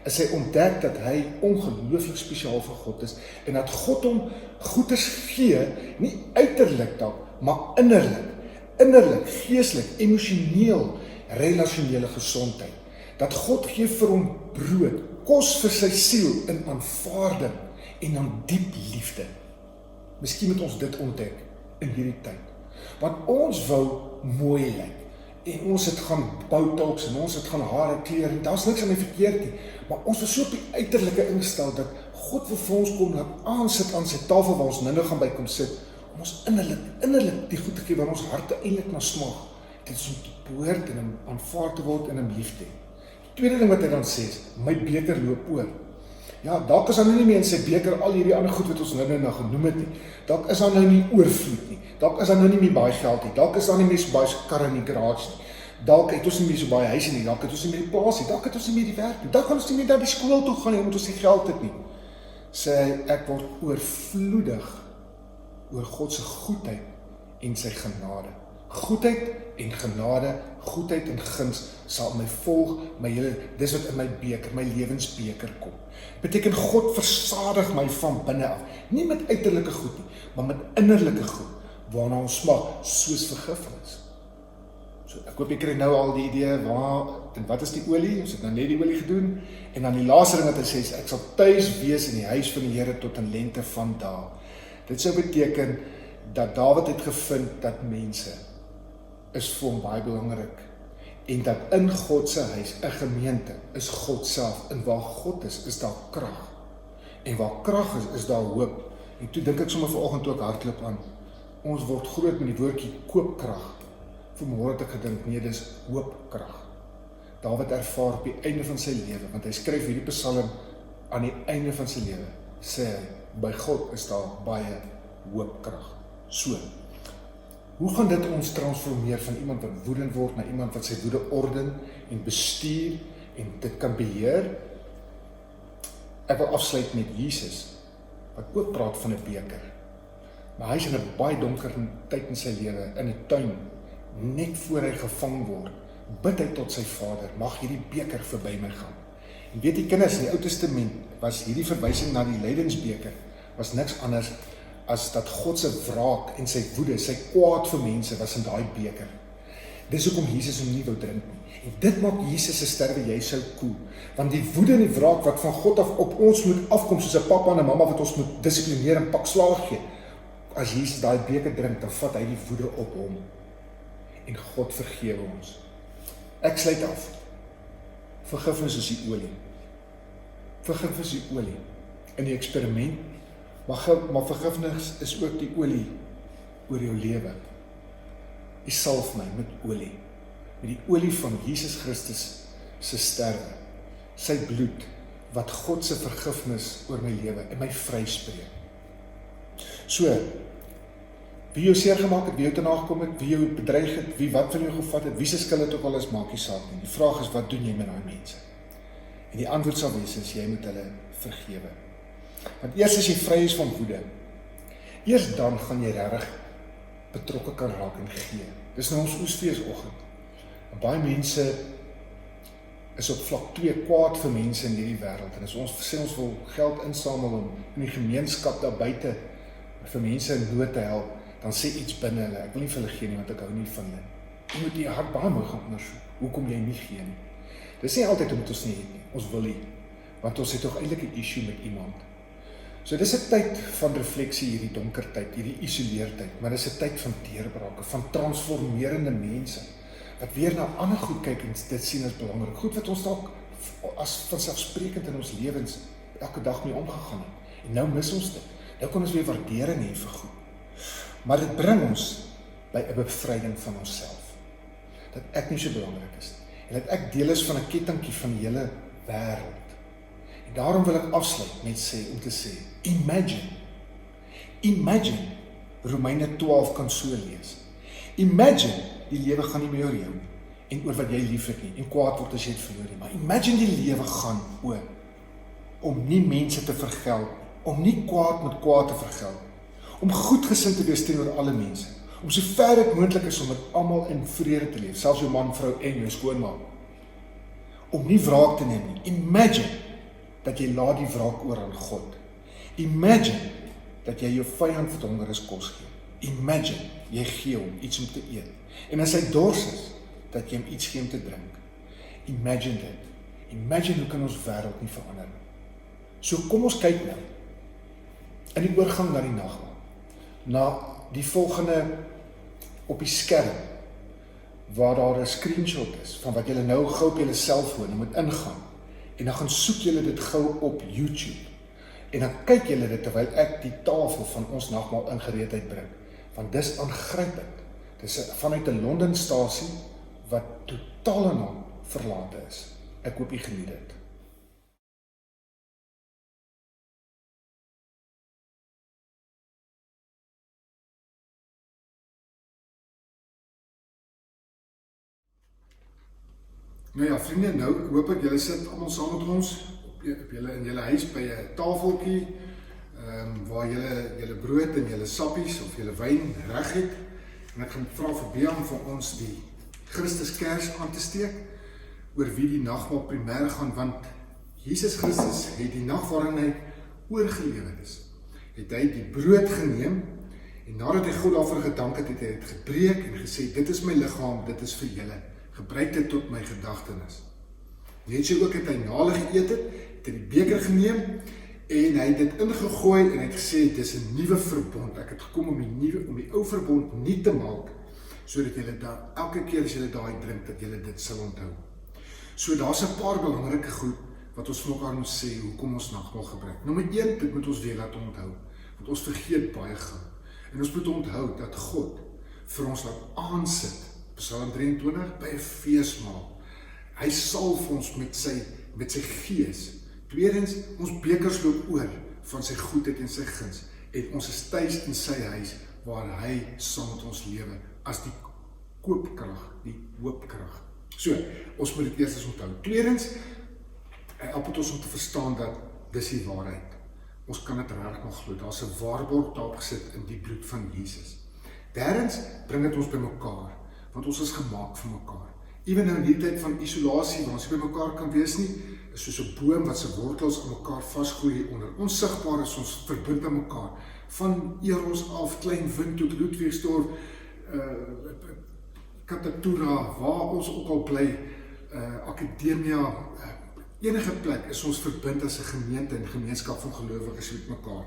is hy ontdek dat hy ongelooflik spesiaal vir God is en dat God hom goeders gee, nie uiterlik dalk, maar innerlik, geestelik, emosioneel, relasionele gesondheid. Dat God gee vir hom brood, kos vir sy siel in aanvaarding en dan diep liefde. Miskien moet ons dit ontdek in hierdie tyd. Want ons wou mooi lyk. En ons het gaan botox en ons het gaan hare kleur en daar's niks aan my verkeerd nie. Maar ons was so op die uiterlike ingestel dat God wil vir ons kom laat aansit aan sy tafel waar ons nou gaan by kom sit, om ons innerlik die goed te gee waar ons harte eintlik na smag. Dit is om te behoort en om aanvaar te word en om lief te hê. Die tweede ding wat hy dan sê is, my beker loop oor. Ja, dalk is daar nie meer in sy beker al hierdie ander goed wat ons nou genoem het nie. Dalk is daar nou nie oorvloed nie. Dalk is daar nou nie meer baie geld nie. Dalk is daar nie meer so baie karre in die garage nie. Dalk het ons nie meer so baie huise nie. Dalk het ons nie meer die plaas nie. Dalk het ons nie meer die werk nie. Dalk kan ons nie meer na die skool toe gaan nie omdat ons nie geld het nie. Sê hy, ek word oorvloedig oor God se goedheid en sy genade. Goedheid en genade, goedheid en guns sal my volg, dis wat in my beker, my lewensbeker kom. Beteken God versadig my van binne af, nie met uiterlike goed nie, maar met innerlike goed, waarna ons smag, soos vergifnis. So, ek hoop jy kry nou al die idee, wat is die olie? Ons het nou net die olie gedoen, en dan die laaste ding wat hy sê, ek sal tuis wees in die huis van die Here tot in lente van dae. Dit sou beteken dat Dawid het gevind dat mense is vir hom baie belangrik en dat in God se huis 'n gemeente is God self en waar God is daar krag. En waar krag is daar hoop. En toe dink ek sommer vanoggend ook hardloop aan ons word groot met die woordjie koopkrag. Vanmôre het ek gedink nee, dis hoopkrag. Dawid ervaar op die einde van sy lewe, want hy skryf hierdie psalm aan die einde van sy lewe, sê hy, by God is daar baie hoopkrag. So, hoe gaan dit ons transformeer van iemand wat woedend word na iemand wat sy woede orden en bestuur en dit kan beheer? Ek wil afsluit met Jesus, wat ook praat van 'n beker. Maar hy is in 'n baie donker tyd in sy lewe, in 'n tuin, net voor hy gevang word, bid hy tot sy Vader, mag hierdie beker verby my gaan. En weet die kinders, in die Ou Testament was hierdie verwysing na die lydensbeker, was niks anders as dat God se wraak en sy woede, sy kwaad vir mense was in daai beker. Dis hoekom Jesus hom nie wou drink nie. En dit maak Jesus se sterwe jy sou koel. Want die woede en die wraak wat van God af op ons moet afkom, soos 'n pappa en 'n mamma wat ons moet dissiplineer en pak slaag gee. As Jesus daai beker drink, dan vat hy die woede op hom. En God vergewe ons. Ek sluit af. Vergifnis is die olie. Vergifnis is die olie. In die eksperiment, maar vergifnis is ook die olie oor jou lewe. U salf my met olie. Met die olie van Jesus Christus se sterwe. Sy bloed, wat God se vergifnis oor my lewe en my vryspreek. So, wie jou seer gemaak het, wie jou te nagekom het, wie jou bedreig het, wie wat van jou gevat het, wie se skuld het ook al is, maak nie saak nie. Die vraag is, wat doen jy met daai mense? En die antwoord sal wees, is jy moet hulle vergewe. Want eers as jy vry is van woede, eers dan gaan jy regtig betrokke kan raak en gee. Dis nou ons oesfeesoggend. En baie mense is op vlak 2 kwaad vir mense in hierdie wêreld. En as ons sê ons wil geld insamel om in die gemeenskap daar buite vir mense in nood te help, dan sê iets binne hulle, ek wil nie vir hulle gee nie, want ek hou nie van hulle. Jy moet die hart baie mooi gaan ondersoek, hoekom jy nie gee nie. Dis nie altyd omdat ons nie het nie, ons wil nie, want ons het toch eintlik 'n issue met iemand. So dis 'n tyd van refleksie, hierdie donker tyd, hierdie isoleertyd, maar dis 'n tyd van deurbrake, van transformerende mense, wat weer na ander goed kyk en dit sien as belangrik, goed wat ons dalk as vanselfsprekend in ons lewens elke dag mee omgegaan het, en nou mis ons dit. Nou kan ons weer waardering hê vir goed. Maar dit bring ons by 'n bevryding van onsself. Dat ek nie so belangrik is nie. En dat ek deel is van 'n kettingkie van die hele wêreld. En daarom wil ek afsluit met om te sê, imagine, Romeine 12 kan so lees. Imagine, die lewe gaan nie meer oor jou nie, en oor wat jy lief het nie, en kwaad word as jy het verloor nie. Maar imagine die lewe gaan oor, om nie mense te vergeld, om nie kwaad met kwaad te vergeld, om goedgesind te wees teenoor alle mense, om so ver dit moontlik is om met almal in vrede te leef, selfs jou man, vrou en jou skoonma, om nie wraak te neem nie. Imagine dat jy laat die wraak oor aan God. Imagine dat jy jou vyand wat honger is kos gee. Imagine jy gee hom iets om te eet. En as hy dors is, dat jy hom iets gee om te drink. Imagine dit. Imagine hoe kan ons wêreld nie verander nie. So kom ons kyk nou in die oorgang na die nagmaal, na die volgende op die skerm, waar daar 'n screenshot is van wat julle nou gou op julle selfoon moet ingaan, en dan gaan soek julle dit gou op YouTube, en dan kyk julle dit terwyl ek die tafel van ons nagmaal in gereedheid bring, want dis aangrypend. Dis vanuit 'n Londenstasie wat totaal en al verlate is. Ek hoop jy geniet dit. Nou ja, vriende, nou hoop ek julle sit almal saam met ons op julle in julle huis by 'n tafeltjie waar julle brood en julle sappies of julle wyn reg het. En ek gaan vra vir Beam vir ons die Christuskers aan te steek oor wie die nagmaal primêr gaan, want Jesus Christus het die nag waarin hy oorgelewer is, het hy die brood geneem en nadat hy God daarvoor gedank het, het hy dit gebreek en gesê, dit is my liggaam, dit is vir julle. Gebruik dit tot my gedagtenis. Net so ook het hy nalig geëet het hy die beker geneem En hy het dit ingegooi en hy het gesê, dis 'n nuwe verbond. Ek het gekom om die ou verbond nie te maak, sodat julle daar elke keer as julle daai drink, dat julle dit sal onthou. So daar's 'n paar belangrike goed wat ons vir mekaar moet sê, hoekom ons nagmaal gebruik. Nommer 1, dit moet ons weer laat onthou, want ons vergeet baie gou. En ons moet onthou dat God vir ons laat aansit, Psalm 23, by 'n feesmaal. Hy salf ons met sy gees. Tweedens, ons bekers loop oor van sy goedheid en sy guns, en ons is tuis in sy huis, waar hy saam met ons lewe, as die koopkrag, die hoopkrag. So, ons moet dit eers onthou. Tweedens, hy help ons om te verstaan dat dis die waarheid. Ons kan dit regtig nog glo. Daar's 'n waarborg daarop gesit in die bloed van Jesus. Derdens, bring dit ons by mekaar, want ons is gemaak vir mekaar. Ewen nou in die tyd van isolasie, waar ons nie by mekaar kan wees nie, is soos 'n boom wat sy wortels aan mekaar vasgroei onder. Onsigbaar is ons verbind aan mekaar, van Eros af, Klein Wind tot Ludwigsdorp, Katatura, waar ons ook al bly, Akademia, enige plek is ons verbind as 'n gemeente en gemeenskap van gelowiges met mekaar.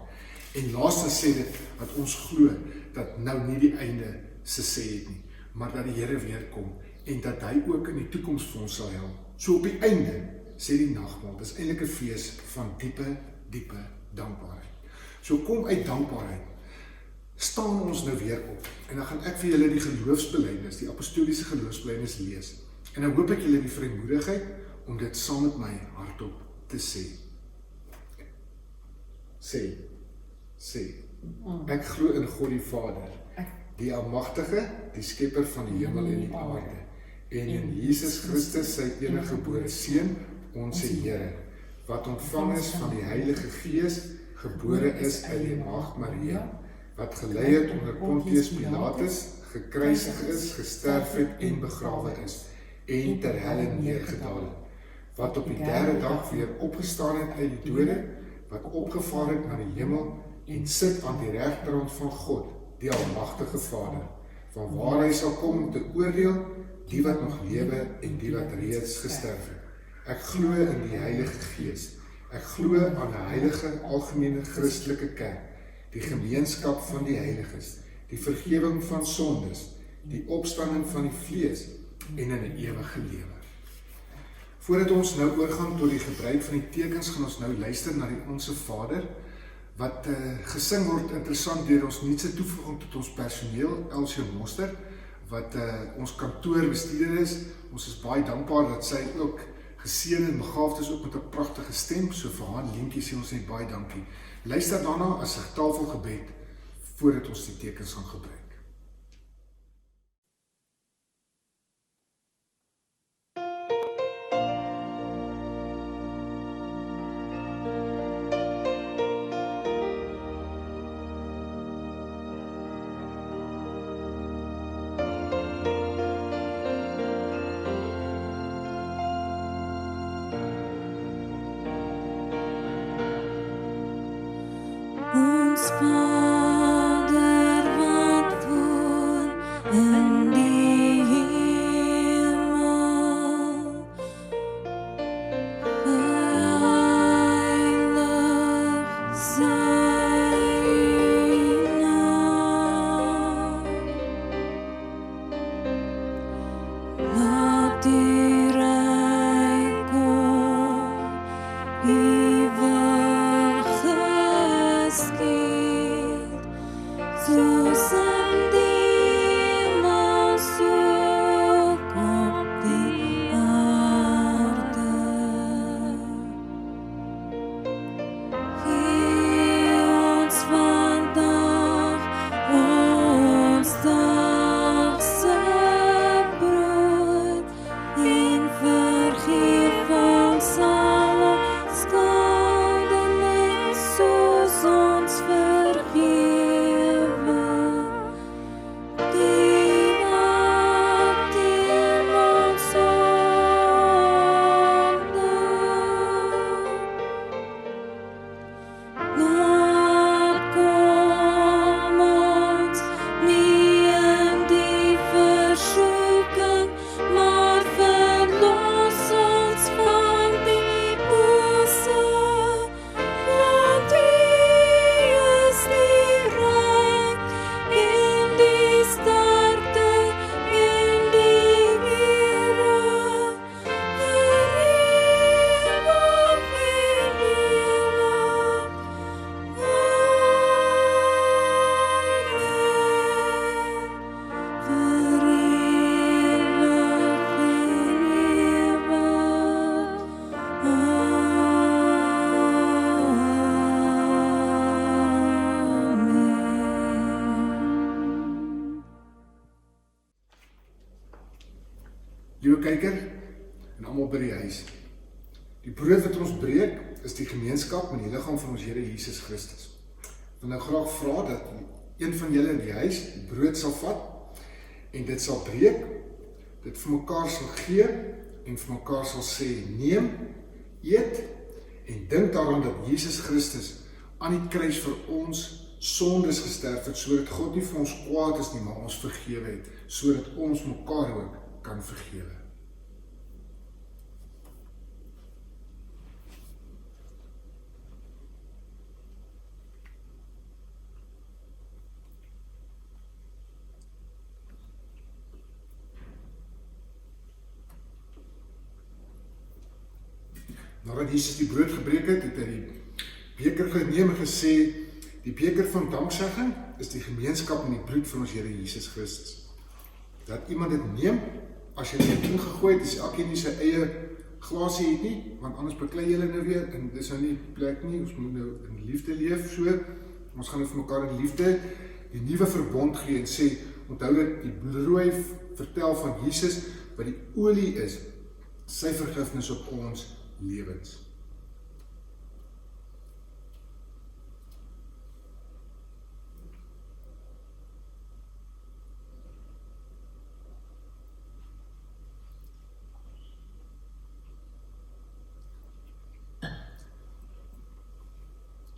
En laastens sê dit dat ons glo dat nou nie die einde se sê het nie, maar dat die Here weer kom en dat hy ook in die toekoms vir ons sal help. So op die einde sê die nagmaal, dis eintlik 'n fees van diepe dankbaarheid. So kom uit dankbaarheid, staan ons nou weer op, en dan gaan ek vir julle die geloofsbelijdenis, die apostoliese geloofsbelijdenis lees, en dan hoop ek julle die vrymoedigheid om dit saam met my hardop te sê. Sê, ek glo in God die Vader, die Almagtige, die Skepper van die hemel en die aarde, en in Jesus Christus sy enige gebore Seun, onze Here, wat ontvang is van die Heilige Gees, gebore is uit die Maagd Maria, wat gelei het onder Pontius Pilatus, gekruisig is, gesterf het en begrawe is, en ter helle neergedaal het, wat op die derde dag weer opgestaan het uit die dode, wat opgevaar het na die hemel, en sit aan die regterhand van God, die Almagtige Vader, van waar hy sal kom om te oordeel, die wat nog lewe en die wat reeds gesterf het. Ek glo in die Heilige Gees. Ek glo aan 'n heilige, algemene Christelike kerk, die gemeenskap van die heiliges, die vergewing van sondes, die opstanding van die vlees en in 'n ewige lewe. Voordat ons nou oorgaan tot die gebruik van die tekens, gaan ons nou luister na die Onse Vader, wat gesing word, interessant, deur ons nuutste toevoeging tot ons personeel, Elsie Moster, wat ons kantoorbestuurder is. Ons is baie dankbaar dat sy ook geseën en begaafd is, ook met 'n pragtige stem, so vir haar lientjie sê ons net baie dankie. Luister daarna as 'n tafelgebed, voordat ons die tekens gaan gebruik. Ons Vader wat kyker en almal by die huis. Die brood wat ons breek is die gemeenskap met die liggaam van ons Here Jesus Christus. Ek wil nou graag vra dat een van julle in die huis die brood sal vat en dit sal breek, dit vir mekaar sal gee en vir mekaar sal sê, neem, eet en dink daaraan dat Jesus Christus aan die kruis vir ons sondes gesterf het, sodat God nie vir ons kwaad is nie, maar ons vergewe het, sodat ons mekaar ook kan vergewe. Nadat Jesus die brood gebreek het, het hy die beker geneem en gesê, die beker van danksegging is die gemeenskap in die bloed van ons Here Jesus Christus. Dat iemand dit neem, as jy dit ingegooi het, is elkeen nie sy eie glasie het nie, want anders beklei julle nou weer, en dis nou nie plek nie, ons moet nou in liefde leef, so, ons gaan nou vir mekaar in liefde die nuwe verbond gee en sê, onthou dat die brooi vertel van Jesus, wat die olie is, sy vergifnis op ons lewens.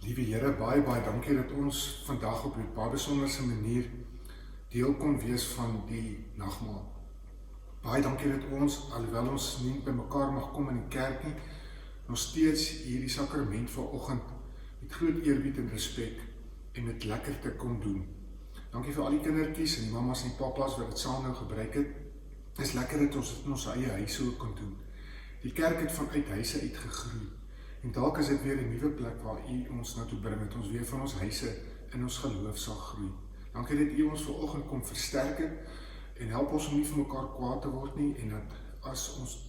Liewe Here, baie dankie dat ons vandag op 'n baie besonderse manier deel kon wees van die nagmaal. Baie dankie dat ons, alhoewel ons nie by mekaar mag kom in die kerk nie, nog steeds hierdie sakrament vanoggend met groot eerbied en respek en met lekkerte kon doen. Dankie vir al die kindertjies en die mamas en die papas wat dit saam nou gebruik het. Dit is lekker dat ons dit in ons eie huise ook kon doen. Die kerk het vanuit huise uitgegroei. En dalk is dit weer 'n nuwe plek waar U ons na toe bring, dat ons weer van ons huise in ons geloof sal groei. Dankie dat U ons vanoggend kom versterk het en help ons om nie vir mekaar kwaad te word nie en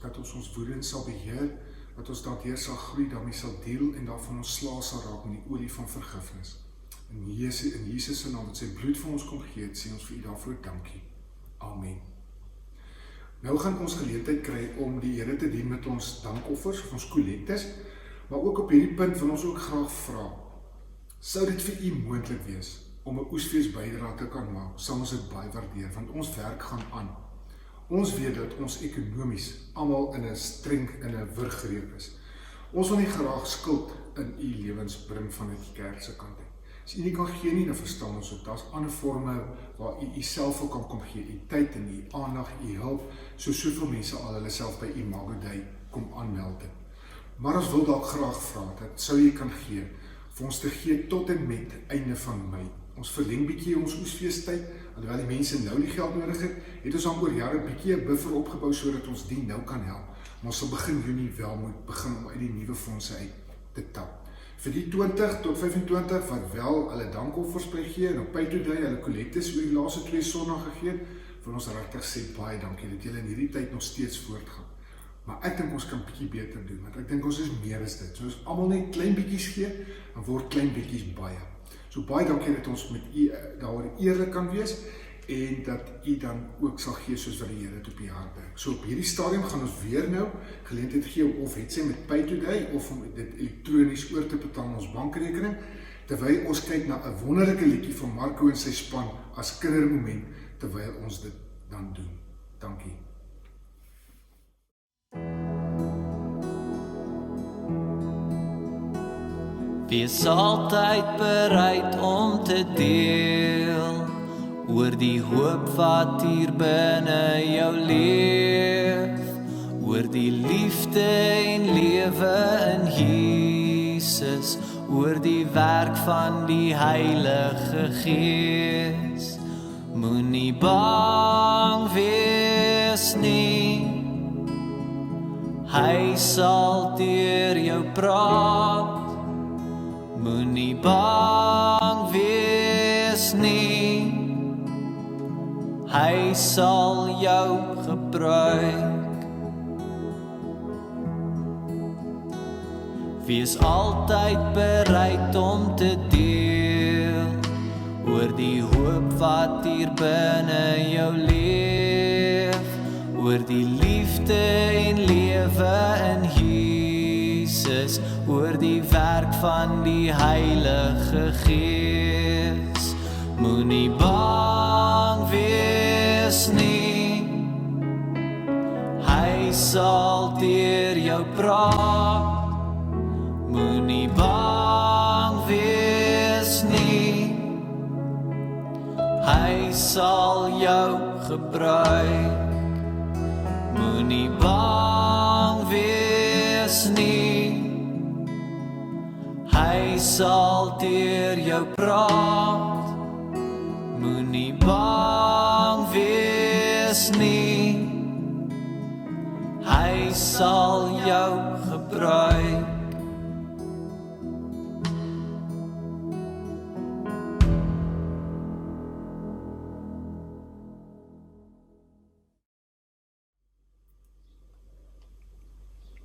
dat ons woede sal beheer, dat ons daardeur sal groei, daarmee sal deel en daarvan ons slaaf sal raak met die olie van vergifnis. In Jesus se naam, dat sy bloed vir ons kom gee, sê ons vir U daarvoor dankie. Amen. Nou gaan ons geleentheid kry om die Here te dien met ons dankoffers, of ons kollektes, maar ook op hierdie punt wil ons ook graag vra, sou dit vir U moontlik wees om 'n oesfees bydrae te kan maak, sal ons dit baie waardeer, want ons werk gaan aan. Ons weet dat ons ekonomies almal in 'n wurggreep is. Ons wil nie graag skuld in U lewens bring vanuit die kerk se kant uit. As U nie kan gee nie, dan verstaan ons ook, daar's ander forme waar U self ook kan kom gee, U tyd en U aandag, U hulp, soveel mense al hulle self by Imago Dei kom aanmeld het. Maar ons wil dalk graag vra, dat sou U kan gee, vir ons te gee tot en met einde van Mei. Ons verleng bietjie ons oesfeestyd, alhoewel die mense nou die geld nodig het ons dan oor jare bietjie 'n buffer opgebou sodat ons die nou kan help. Maar ons sal begin Junie wel moet begin om uit die nuwe fondse uit te tap. Vir die 20 tot 25 wat wel hulle dankoffers bly gee en op Pay Today hulle kollektes oor die laaste 2 Sondae gegee, vir ons regtig sê baie dankie dat julle in hierdie tyd nog steeds voortgaan. Maar ek dink ons kan bietjie beter doen, want ek dink ons is meer as dit. So as almal net klein bietjies gee, dan word klein bietjies baie. So baie dankie dat ons met U daaroor eerlik kan wees en dat U dan ook sal gee soos wat die Here dit op U hart bring. So op hierdie stadium gaan ons weer nou geleentheid gee om of het sy met Pay Today of om dit elektronies oor te betaal aan ons bankrekening, terwyl ons kyk na 'n wonderlike liedjie van Marco en sy span as kindermoment terwyl ons dit dan doen. Dankie. Wees altyd bereid om te deel oor die hoop wat hier binne jou leef, oor die liefde en lewe in Jesus, oor die werk van die Heilige Gees. Moenie bang wees nie, hy sal deur jou praat. Moenie bang wees nie, hy sal jou gebruik. Wees altyd bereid om te deel oor die hoop wat hier binne jou leef, oor die liefde en lewe in Jesus, oor die werk van die Heilige Gees. Moenie bang wees nie, hy sal deur jou praat. Moenie bang wees nie, hy sal jou gebruik. Moenie bang wees nie, hy sal deur jou praat. Moenie bang wees nie, hy sal jou gebruik.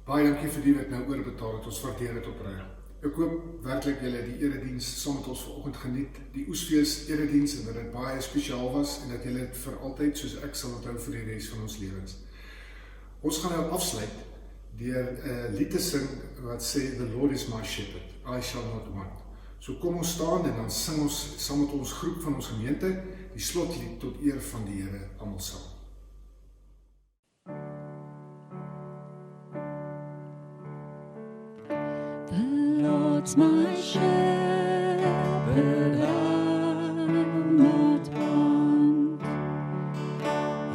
Baie dankie vir die wat nou oorbetaal het, ons waardeer dit opreg. Ek hoop werklik julle die erediens saam met ons vanoggend geniet, die Oesfees erediens, en dat dit baie spesiaal was, en dat julle dit vir altyd, soos ek sal onthou vir die res van ons lewens. Ons gaan nou afsluit deur 'n lied te sing wat sê, The Lord is my shepherd, I shall not want. So kom ons staan en dan sing ons saam met ons groep van ons gemeente die slotlied tot eer van die Here almal saam. Lord's my shepherd, I'll not want.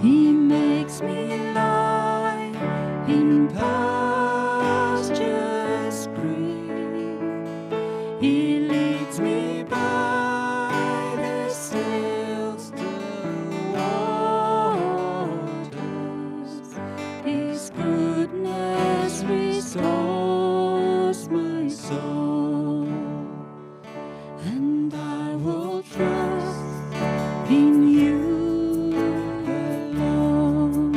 He makes me lie in pastures green. He leads me by the still waters. His goodness restores my soul, and I will trust in you alone,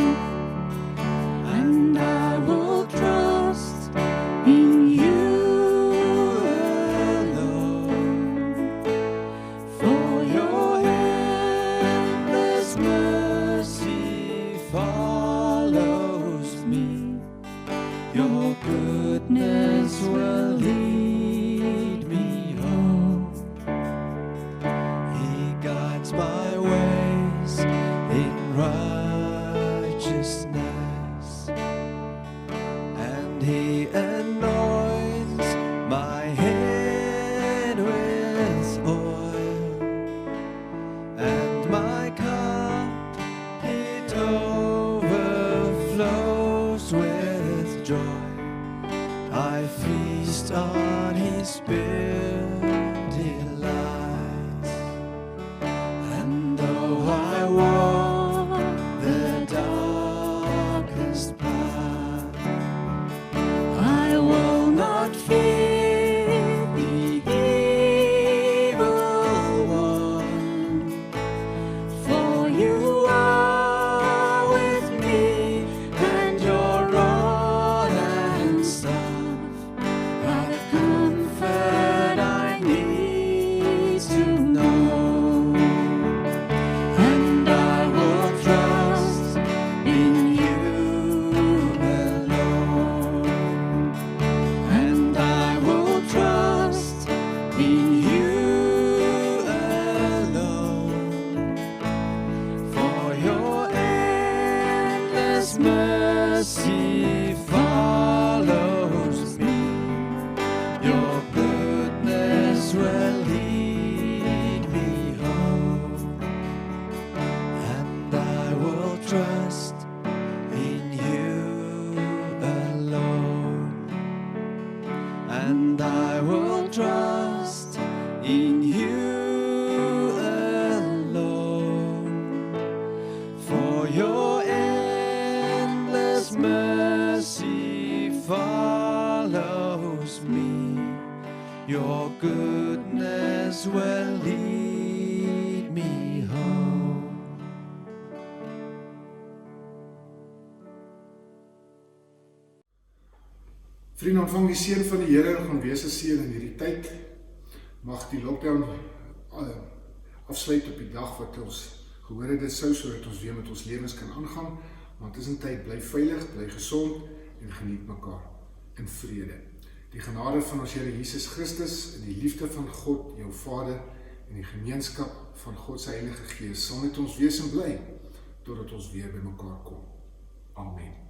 and I will trust in you alone, for your endless mercy follows me, your goodness will lead me home. He guides my ways in righteousness, and He anoints my head with oil, and my cup it overflows with joy. I feast on His Spirit delights, and though I walk the darkest path, I will not fear the evil one, for you are with me, and your rod and staff are the comfort I need to know. And I will trust in you alone, and I will trust in you alone, for your endless mercy follows me, your goodness will lead me home, and I will trust in you alone, and I will trust in you alone, for your endless mercy follows me, your goodness will lead me home. Vriende, ontvang die seën van die Here, gaan wees 'n seën in hierdie tyd. Mag die lockdown afsluit op die dag wat ons gehoor het dit sou, sodat ons weer met ons lewens kan aangaan. Maar tussentyd bly veilig, bly gesond en geniet mekaar in vrede. Die genade van ons Here Jesus Christus en die liefde van God, jou Vader, en die gemeenskap van God se Heilige Gees sal met ons wees en bly, totdat ons weer by mekaar kom. Amen.